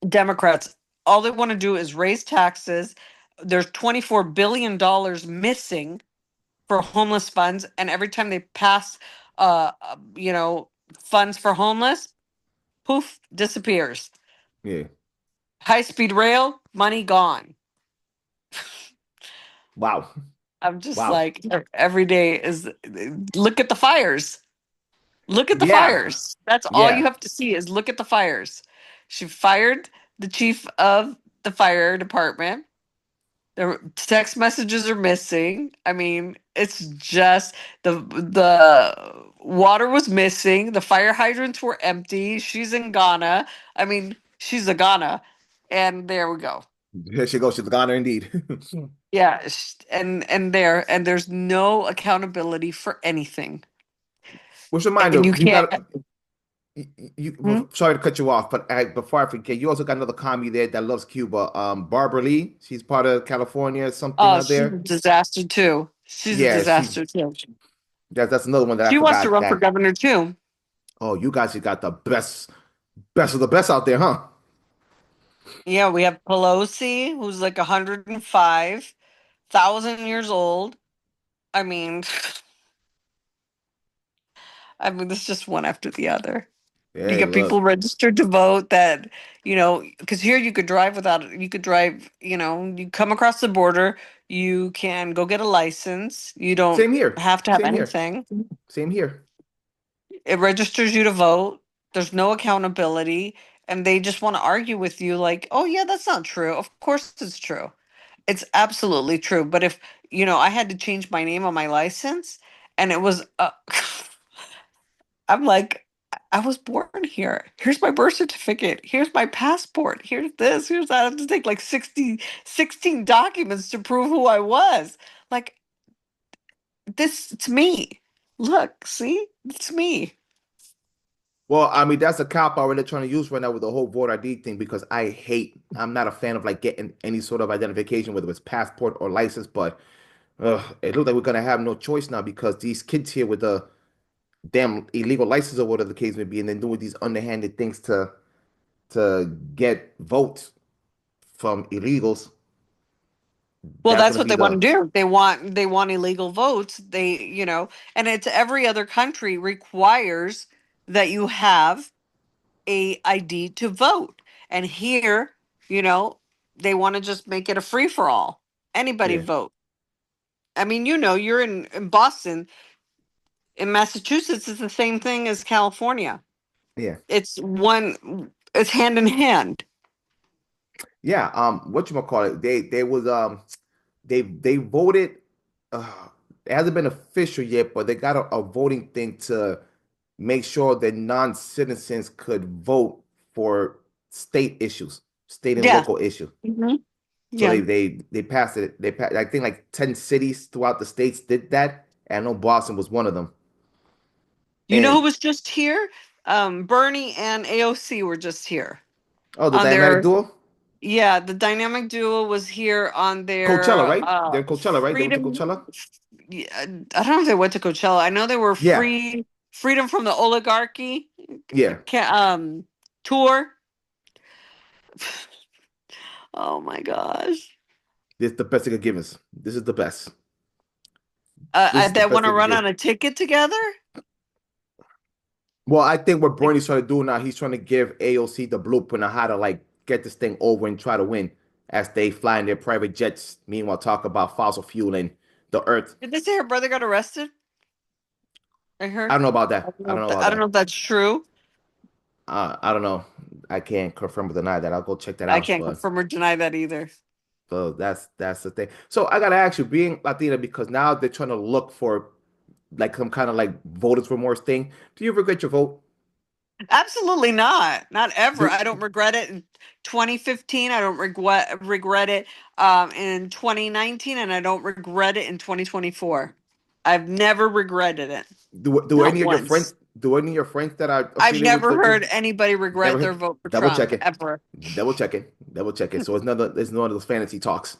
Democrats, all they want to do is raise taxes. There's $24 billion missing for homeless funds, and every time they pass, you know, funds for homeless, poof, disappears. Yeah. High speed rail, money gone. Wow. I'm just Wow. like, every day is look at the fires. Look at the Yeah. fires. That's all you Yeah. have to see is look at the fires. She fired the chief of the fire department. The text messages are missing. I mean, it's just the water was missing. The fire hydrants were empty. She's in Ghana. I mean, she's a Ghana, and there we go. Here she goes. She's gone indeed. Yeah, and there's no accountability for anything, Which reminder, and you you can't. got Hmm? sorry to cut you off, but before I forget, you also got another commie there that loves Cuba. Barbara Lee. She's part of California, something Oh, out she's a there. disaster too. She's a Yeah, disaster too. that's another one that I She wants to forgot run for that. governor too. Oh, you guys, you got the best of the best out there, huh? Yeah, we have Pelosi, who's like 105,000 years old. I mean, I mean, it's just one after the other. You Hey, get people look, registered to vote that, because here you could drive without, you could drive, you come across the border, you can go get a license. You don't same here, have to have same here, anything. same here. It registers you to vote. There's no accountability. And they just want to argue with you like, oh, yeah, that's not true. Of course it's true. It's absolutely true. But if, I had to change my name on my license and it was, I'm like, I was born here. Here's my birth certificate. Here's my passport. Here's this. Here's that. I have to take like 16 documents to prove who I was. Like, it's me. Look, see? It's me. Well, I mean, that's a cop out they're trying to use right now with the whole voter ID thing because I'm not a fan of like getting any sort of identification, whether it's passport or license, but it looks like we're gonna have no choice now because these kids here with the damn illegal license or whatever the case may be, and then doing these underhanded things to get votes from illegals, Well, that's that's gonna what be they want to the do. They want illegal votes. And it's every other country requires that you have a ID to vote. And here, you know, they want to just make it a free for all. Anybody yeah, vote. I mean, you're in Boston, in Massachusetts, it's the same thing as California. yeah. It's hand in hand. Yeah, what you gonna call it? They voted. Uh, it hasn't been official yet, but they got a voting thing to make sure that non-citizens could vote for state issues, state and Yeah. local issues. Hmm. So Yeah. they passed it. They passed, I think like 10 cities throughout the states did that, and I know Boston was one of them. You know who And was just here? Bernie and AOC were just here oh, the on dynamic their. duo, Yeah, the dynamic duo was here on Coachella, their right? They're in Coachella, right? They went to freedom. Coachella. Yeah, I don't know if they went to Coachella. I know they were Yeah, freedom from the oligarchy yeah. tour. Oh my gosh. This is the best they could give us. This is the best. This is the That best want to they could run give. on a ticket together? Well, I think what Like, Bernie's trying to do now, he's trying to give AOC the blueprint on how to like get this thing over and try to win as they fly in their private jets. Meanwhile, talk about fossil fuel and the earth. did they say her brother got arrested? I I heard. don't know about I that. don't I know don't if know about I don't know that. if that's true. I don't know. I can't confirm or deny that. I'll go check that I out. can't confirm or deny that either. But that's the thing. So I gotta ask you, being Latina, because now they're trying to look for like some kind of like voters remorse thing. Do you regret your vote? Absolutely not. Not ever. Do I don't regret it in 2015. I don't regret it in 2019, and I don't regret it in 2024. I've never regretted it. Do Not any of your friends once. do any of your friends that are I've affiliated with never the heard anybody regret never their vote for double Trump check it, ever. double check it. So it's none of those fantasy talks.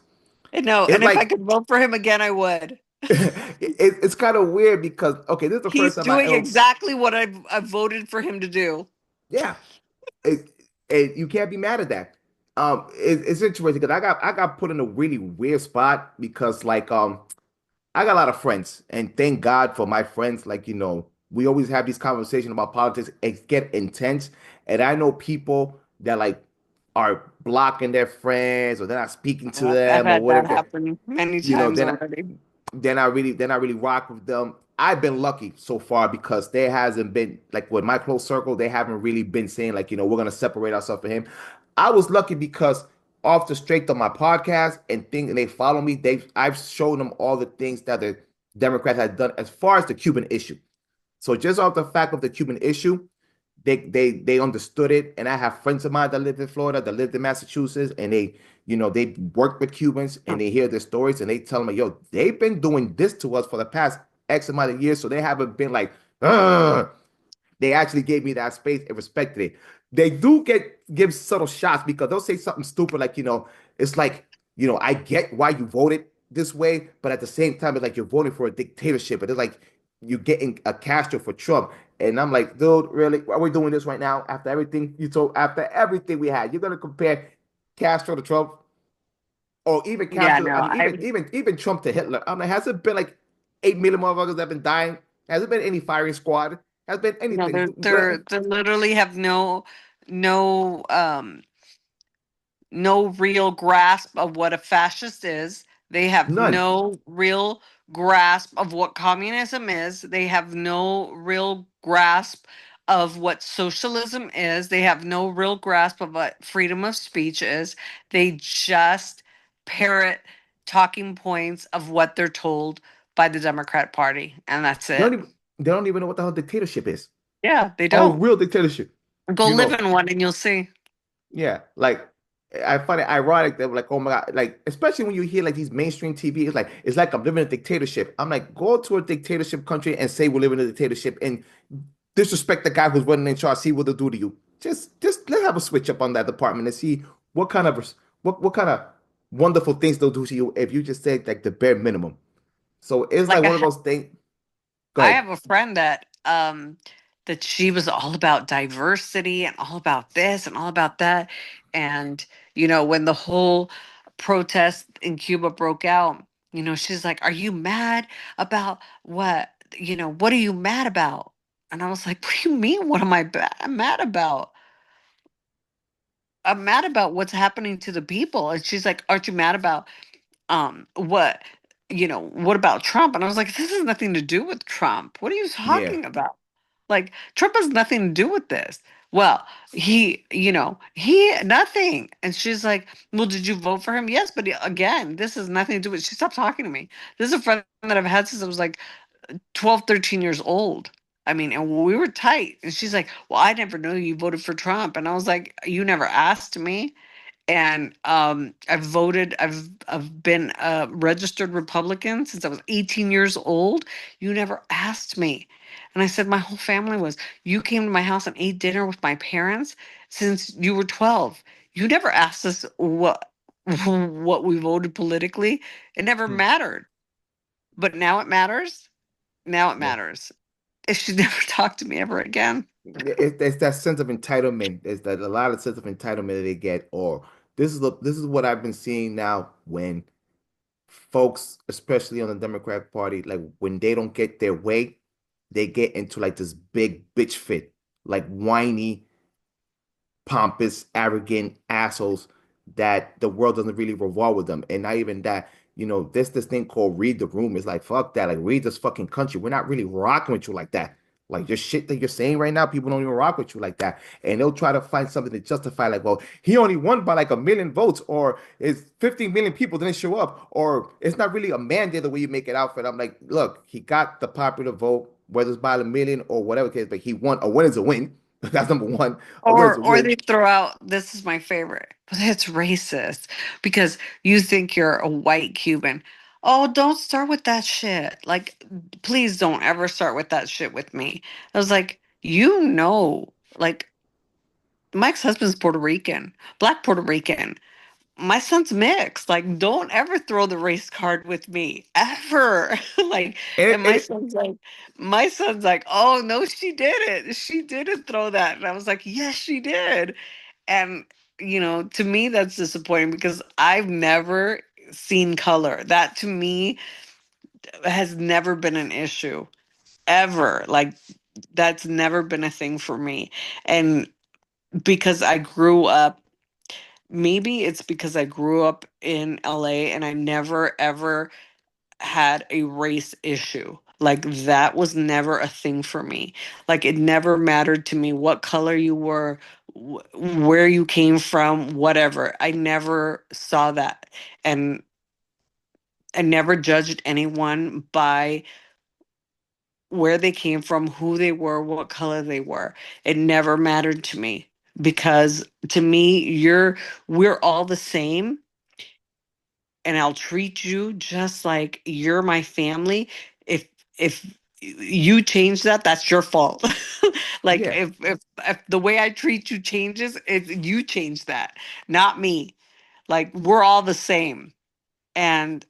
And no, It's and if I like could vote for him again, I would. it's kind of weird because okay, this is the first He's time I doing ever exactly what I've voted for him to do. yeah. It, you can't be mad at that. It's interesting because I got put in a really weird spot because like I got a lot of friends, and thank God for my friends. Like, we always have these conversations about politics. It get intense, and I know people that like are blocking their friends or they're not speaking to I've them or had that whatever. happen many You know, times they're not already. they're not really rock with them. I've been lucky so far because there hasn't been like with my close circle, they haven't really been saying like, we're gonna separate ourselves from him. I was lucky because off the strength of my podcast and they follow me, I've shown them all the things that the Democrats had done as far as the Cuban issue. So just off the fact of the Cuban issue, they understood it. And I have friends of mine that lived in Florida, that lived in Massachusetts, and they work with Cubans and they hear their stories and they tell me, yo, they've been doing this to us for the past X amount of years. So they haven't been like, ugh. They actually gave me that space and respected it. They do give subtle shots because they'll say something stupid like, it's like, I get why you voted this way, but at the same time, it's like you're voting for a dictatorship. And it's like you're getting a Castro for Trump. And I'm like, dude, really? Are we doing this right now? After everything we had, you're gonna compare Castro to Trump, or even Yeah, Castro? I no, mean, even Trump to Hitler. I'm like, has it been like 8 million motherfuckers that have been dying? Has it been any firing squad? Has been no, anything? they literally have no no real grasp of what a fascist is. They have None. no real grasp of what communism is. They have no real grasp of what socialism is. They have no real grasp of what freedom of speech is. They just parrot talking points of what they're told by the Democrat Party, and that's They don't it. even they don't even know what the hell dictatorship is. Yeah, they Oh, don't. real dictatorship. Go You live know, in one and you'll see. Yeah, like I find it ironic that like, oh my God, like especially when you hear like these mainstream TV, it's like I'm living in a dictatorship. I'm like, go to a dictatorship country and say we're living in a dictatorship and disrespect the guy who's running in charge, see what they'll do to you. Just let's have a switch up on that department and see what kind of what kind of wonderful things they'll do to you if you just say like the bare minimum. So it's like Like one of those things. Go I ahead. have a friend that she was all about diversity and all about this and all about that. And when the whole protest in Cuba broke out, she's like, "Are you mad about what? What are you mad about?" And I was like, "What do you mean? What am I'm mad about? I'm mad about what's happening to the people." And she's like, "Aren't you mad about what what about Trump?" And I was like, "This has nothing to do with Trump. What are you Yeah. talking about? Like, Trump has nothing to do with this." Well, he nothing. And she's like, "Well, did you vote for him?" "Yes, but again, this has nothing to do with." She stopped talking to me. This is a friend that I've had since I was like 12, 13 years old. I mean, and we were tight. And she's like, "Well, I never knew you voted for Trump." And I was like, "You never asked me." And I've been a registered Republican since I was 18 years old. "You never asked me." And I said, "My whole family was. You came to my house and ate dinner with my parents since you were 12. You never asked us what we voted politically. It never Hmm. mattered. But now it matters. Now it Yeah. matters." If she never talked to me ever again. It's that sense of entitlement. There's that a lot of sense of entitlement that they get. Or this is what I've been seeing now when folks, especially on the Democratic Party, like when they don't get their way, they get into like this big bitch fit, like whiny pompous, arrogant assholes that the world doesn't really revolve with them. And not even that, there's this thing called read the room. It's like, fuck that. Like, read this fucking country. We're not really rocking with you like that. Like, your shit that you're saying right now, people don't even rock with you like that. And they'll try to find something to justify, like, well, he only won by like 1 million votes, or it's 15 million people didn't show up, or it's not really a mandate the way you make it out for it. I'm like, look, he got the popular vote, whether it's by a million or whatever case, but he won. A win is a win. That's number one. A win is a Or win. they throw out, "This is my favorite, but it's racist because you think you're a white Cuban." Oh, don't start with that shit. Like, please don't ever start with that shit with me. I was like, like, Mike's husband's Puerto Rican, black Puerto Rican. My son's mixed. Like, don't ever throw the race card with me ever. Like, And and it, my son's like, oh no, she didn't. She didn't throw that. And I was like, yes, she did. And to me, that's disappointing because I've never seen color. That to me has never been an issue ever. Like, that's never been a thing for me. And because I grew up maybe it's because I grew up in LA and I never ever had a race issue. Like that was never a thing for me. Like it never mattered to me what color you were, where you came from, whatever. I never saw that. And I never judged anyone by where they came from, who they were, what color they were. It never mattered to me because to me, we're all the same and I'll treat you just like you're my family. If you change that, that's your fault. Like yeah. if the way I treat you changes, you change that, not me. Like we're all the same. And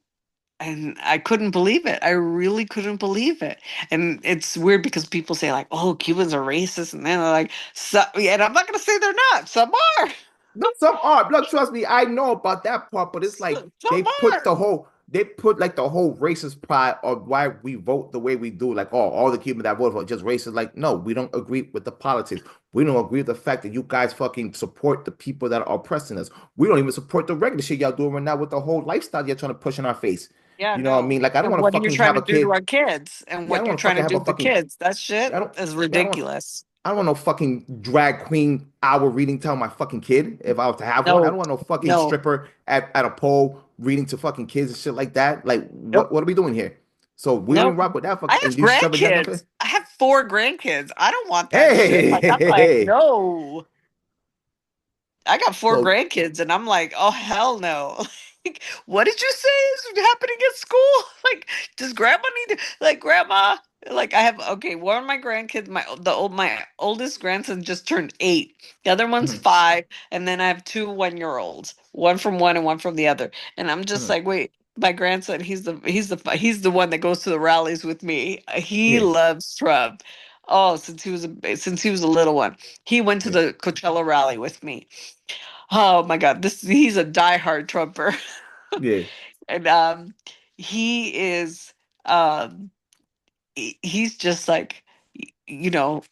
I couldn't believe it. I really couldn't believe it. And it's weird because people say like, "Oh, Cubans are racist," and then they're like, so, and I'm not gonna say they're not. Some are. No, some are. Look, trust me, I know about that part, but it's like Some are. they put like the whole racist pride of why we vote the way we do. Like, oh, all the Cubans that vote for just racist. Like, no, we don't agree with the politics. We don't agree with the fact that you guys fucking support the people that are oppressing us. We don't even support the regular shit y'all doing right now with the whole lifestyle you're trying to push in our face. Yeah, You know what I no. mean? Like, I don't And want to what are you fucking trying have to a do to kid. our kids? And Yeah, I what don't you're want to trying to fucking have do a to fucking. kids? That shit I don't. is Yeah, I don't want. ridiculous. I don't want no fucking drag queen hour reading tell my fucking kid if I was to have one. I No, don't want no fucking no, stripper at a pole reading to fucking kids and shit like that. Like, nope, what are we doing here? So we don't nope. even rock with that I fucking. And have you shoving that in. grandkids. I have four grandkids. I don't want that shit. Hey, Like, hey, I'm hey, like, hey. no. I got four So, grandkids, and I'm like, oh hell no! Like, what did you say is happening at school? Like, does grandma need to like grandma? Like, I have okay. One of my grandkids, my oldest grandson just turned 8. The other one's mhm, 5, and then I have 2 1-year-olds, one from one and one from the other. And I'm just mhm, like, wait, my grandson, he's the one that goes to the rallies with me. He yeah, loves Trump. Oh, since he was a little one, he went to yeah, the Coachella rally with me. Oh my God, this he's a diehard Trumper. yeah, And he is he's just like you know,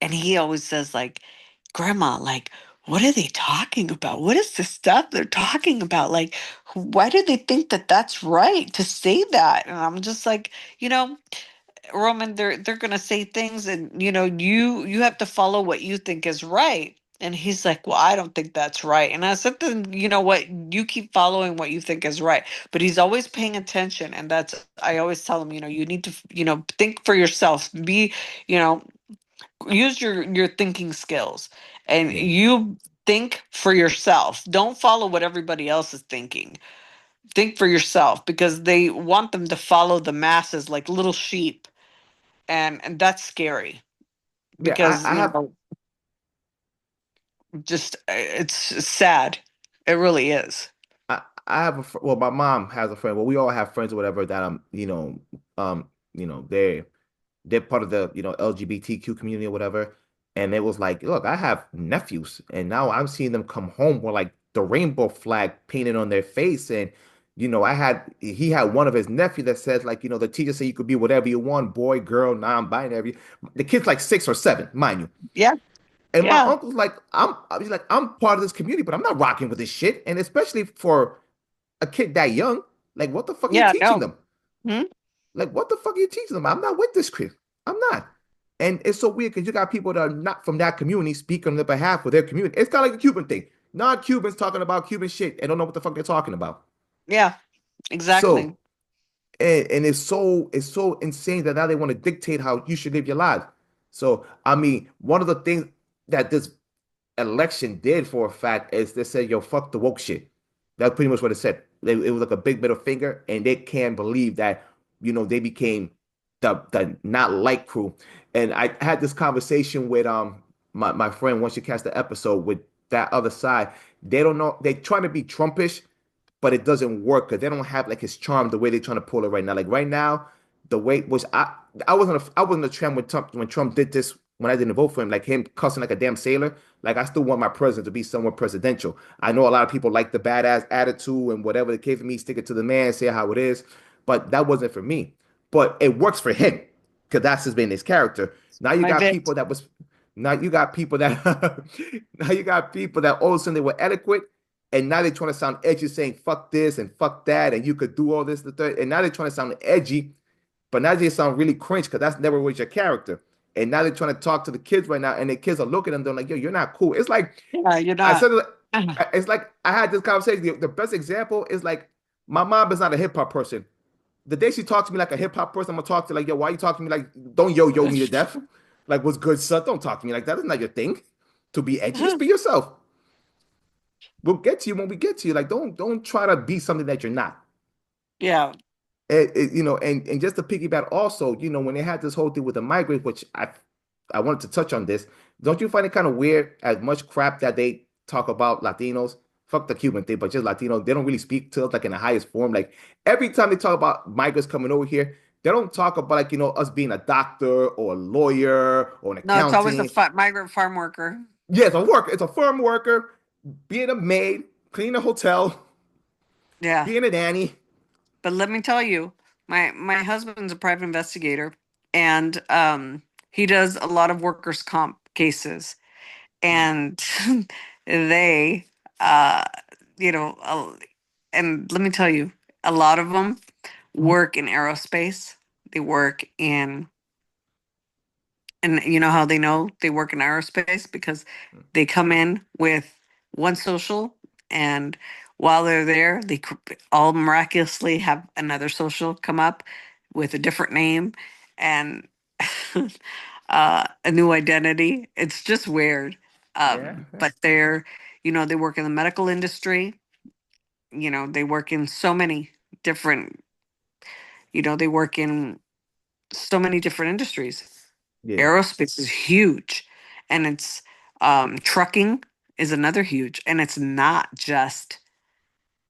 and he always says like, Grandma, like, what are they talking about? What is the stuff they're talking about? Like, why do they think that that's right to say that? And I'm just like, you know, Roman, they're gonna say things, and you have to follow what you think is right. And he's like, well, I don't think that's right. And I said, then you know what? You keep following what you think is right. But he's always paying attention, and that's I always tell him, you need to, think for yourself. You know, use your thinking skills, and yeah, you think for yourself. Don't follow what everybody else is thinking. Think for yourself because they want them to follow the masses like little sheep, and that's scary yeah. because I have. just it's sad. It really is. I have well, my mom has a friend. Well, we all have friends or whatever that they're part of the LGBTQ community or whatever. And it was like, look, I have nephews, and now I'm seeing them come home with like the rainbow flag painted on their face. And he had one of his nephew that says like, the teacher said you could be whatever you want, boy, girl, non-binary. The kid's like 6 or 7, mind you. Yeah, And my yeah, uncle's like, he's like, I'm part of this community, but I'm not rocking with this shit. And especially for a kid that young, like, what the fuck are you yeah. teaching No. them? Hmm? Like, what the fuck are you teaching them? I'm not with this kid. I'm not. And it's so weird because you got people that are not from that community speaking on their behalf of their community. It's kind of like a Cuban thing. Non-Cubans talking about Cuban shit and don't know what the fuck they're talking about. Yeah, exactly. So, and it's so insane that now they want to dictate how you should live your life. So, I mean, one of the things that this election did for a fact is they said, yo, fuck the woke shit. That's pretty much what it said. it was like a big middle finger, and they can't believe that, they became the not like crew. And I had this conversation with my friend once you catch the episode with that other side. They don't know, they trying to be Trumpish, but it doesn't work because they don't have like his charm the way they're trying to pull it right now. Like right now, the way was I wasn't a trend when Trump did this when I didn't vote for him, like him cussing like a damn sailor. Like I still want my president to be somewhat presidential. I know a lot of people like the badass attitude and whatever the case for me, stick it to the man, say how it is. But that wasn't for me. But it works for him because that's his been his character. Now you My got vid. people that was now you got people that now you got people that all of a sudden they were eloquent and now they're trying to sound edgy, saying fuck this and fuck that, and you could do all this, the third. And now they're trying to sound edgy, but now they sound really cringe because that's never was your character. And now they're trying to talk to the kids right now, and the kids are looking at them, they're like, yo, you're not cool. It's like Yeah, you're I not. said, it's like I had this conversation. The best example is like my mom is not a hip hop person. The day she talks to me like a hip hop person, I'm gonna talk to her like, yo, why you talking to me like, don't yo me to death? Like, what's good, son? Don't talk to me like that. That's not your thing. To be edgy, just be yourself. We'll get to you when we get to you. Like, don't try to be something that you're not. Yeah. And just to piggyback also, when they had this whole thing with the migrants, which I wanted to touch on this. Don't you find it kind of weird as much crap that they talk about Latinos? Fuck the Cuban thing, but just Latinos, they don't really speak to us like in the highest form. Like every time they talk about migrants coming over here, they don't talk about like, us being a doctor or a lawyer or an No, it's always a accountant. migrant farm worker. Yeah, it's a farm worker, being a maid, cleaning a hotel, Yeah. being a nanny. But let me tell you, my husband's a private investigator, and he does a lot of workers' comp cases, Mm, and they, uh, you know, and let me tell you, a lot of them work in aerospace. They work in, and you know how they know they work in aerospace because mm. they come in with one social, and while they're there, all miraculously have another social come up with a different name and a new identity. It's just weird. Yeah, yeah, But they work in the medical industry. They work in so many different, they work in so many different industries. yeah, Aerospace is huge, and it's trucking is another huge, and it's not just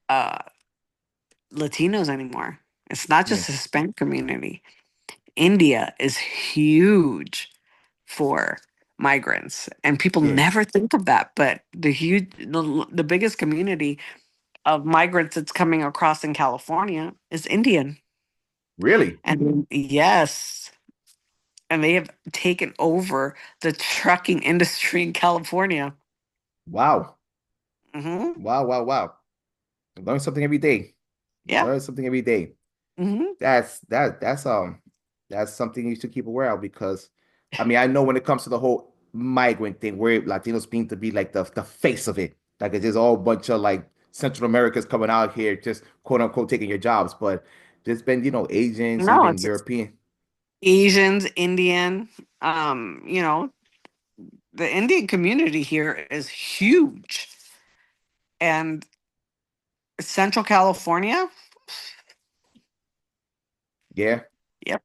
uh Latinos anymore. It's not yeah, just the Hispanic community. India is huge for migrants, and people yeah. never think of that, but the biggest community of migrants that's coming across in California is Indian. Really? And yes, and they have taken over the trucking industry in California. Wow. Hmm. Wow, wow, wow. Learn something every day. Yeah. Learn something every day. Hmm. That's something you should keep aware of because I mean I know when it comes to the whole migrant thing where Latinos seem to be like the face of it. Like it's just all a bunch of like Central Americans coming out here just quote unquote taking your jobs. But there's been, Asians, No, even it's European. Asians, Indian. Um, you know, the Indian community here is huge, and Central California. Yeah, Yep,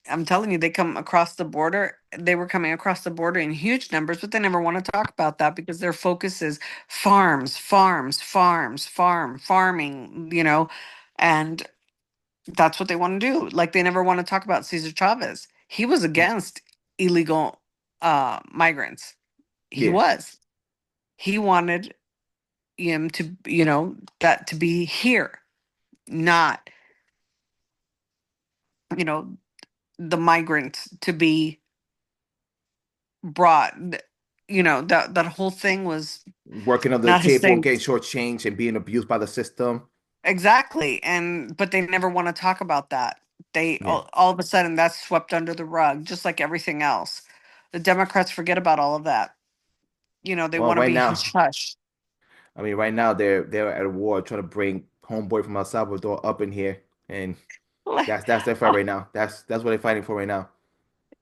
I'm telling you, they come across the border. They were coming across the border in huge numbers, but they never want to talk about that because their focus is farms, farms, farms, farming. And that's what they want to do. Like they never want to talk about Cesar Chavez. He was against illegal migrants. He yeah. was. He wanted him to, that to be here, not, you know, the migrants to be brought. That whole thing was Working under the not his table, thing. getting shortchanged and being abused by the system. Exactly. But they never want to talk about that. They Yeah. all of a sudden that's swept under the rug, just like everything else. The Democrats forget about all of that. They Well, want to right be now, hush hush. I mean, right now they're at a war trying to bring homeboy from El Salvador up in here, and that's their fight right now. That's what they're fighting for right now.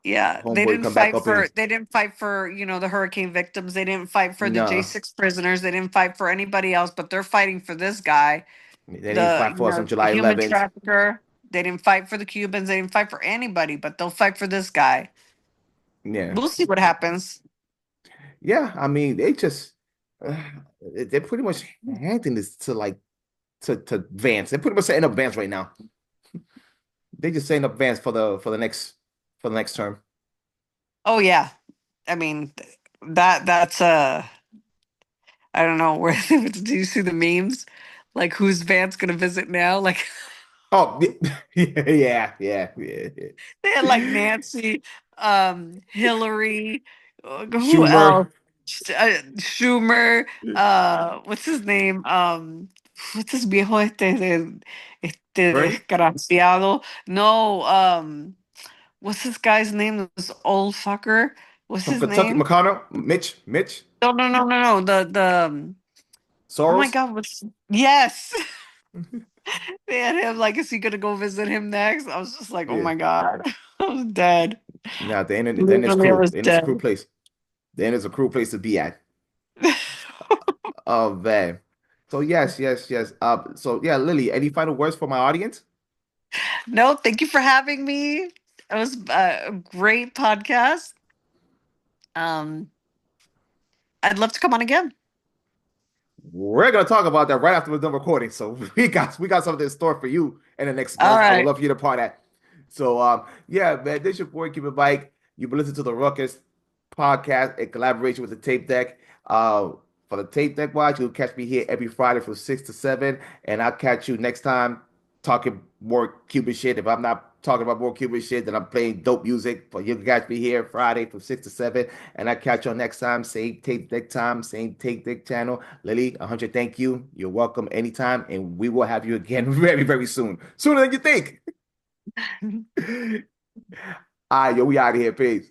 Yeah, they Homeboy didn't come back fight up in. for they didn't fight for, the hurricane victims. They didn't fight for the No, J6 prisoners. They didn't fight for anybody else, but they're fighting for this guy. They didn't The fight for us on the July human 11th. trafficker. They didn't fight for the Cubans. They didn't fight for anybody, but they'll fight for this guy. Yeah. We'll see what happens. Yeah. I mean, they just uh, they're pretty much handing this to like to Vance. They're pretty much setting up Vance right now. They just setting up Vance for the next term. Oh yeah, I mean that's I don't know where do you see the memes? Like who's Vance gonna visit now? Like Oh, yeah, yeah, yeah, they had like Nancy, Hillary, who else? Schumer, Schumer, what's his name? What's this viejo este Bernie desgraciado? No, what's this guy's name? This old fucker. What's from his Kentucky, name? McConnell, Mitch, No, no, no, no, no. Oh my Soros. God, what's yes. They had him like, is he gonna go visit him next? I was just like, oh Yeah. my God. I was dead. Now the end is Literally, I cruel. was The end is a cruel dead. place. The end is a cruel place to be at. Oh man. So yes, yes, yes. So yeah, Lily, any final words for my audience? No, thank you for having me. It was a great podcast. Um, I'd love to come on again. We're gonna talk about that right after we're done recording. So we got something in store for you in the next All month. I would right. love for you to part that. So yeah, man, this your boy Keep It Bike. You've been listening to the Ruckus podcast in collaboration with the Tape Deck. Uh for the Tape Deck watch, you'll catch me here every Friday from 6 to 7. And I'll catch you next time talking more Cuban shit. If I'm not talking about more Cuban shit, then I'm playing dope music. But you'll catch me here Friday from 6 to 7. And I catch you on next time. Same Tape Deck time, same Tape Deck channel. Lily, 100 thank you. You're welcome anytime. And we will have you again very, very soon. Sooner than you think. All right, yo, we out of here. Peace.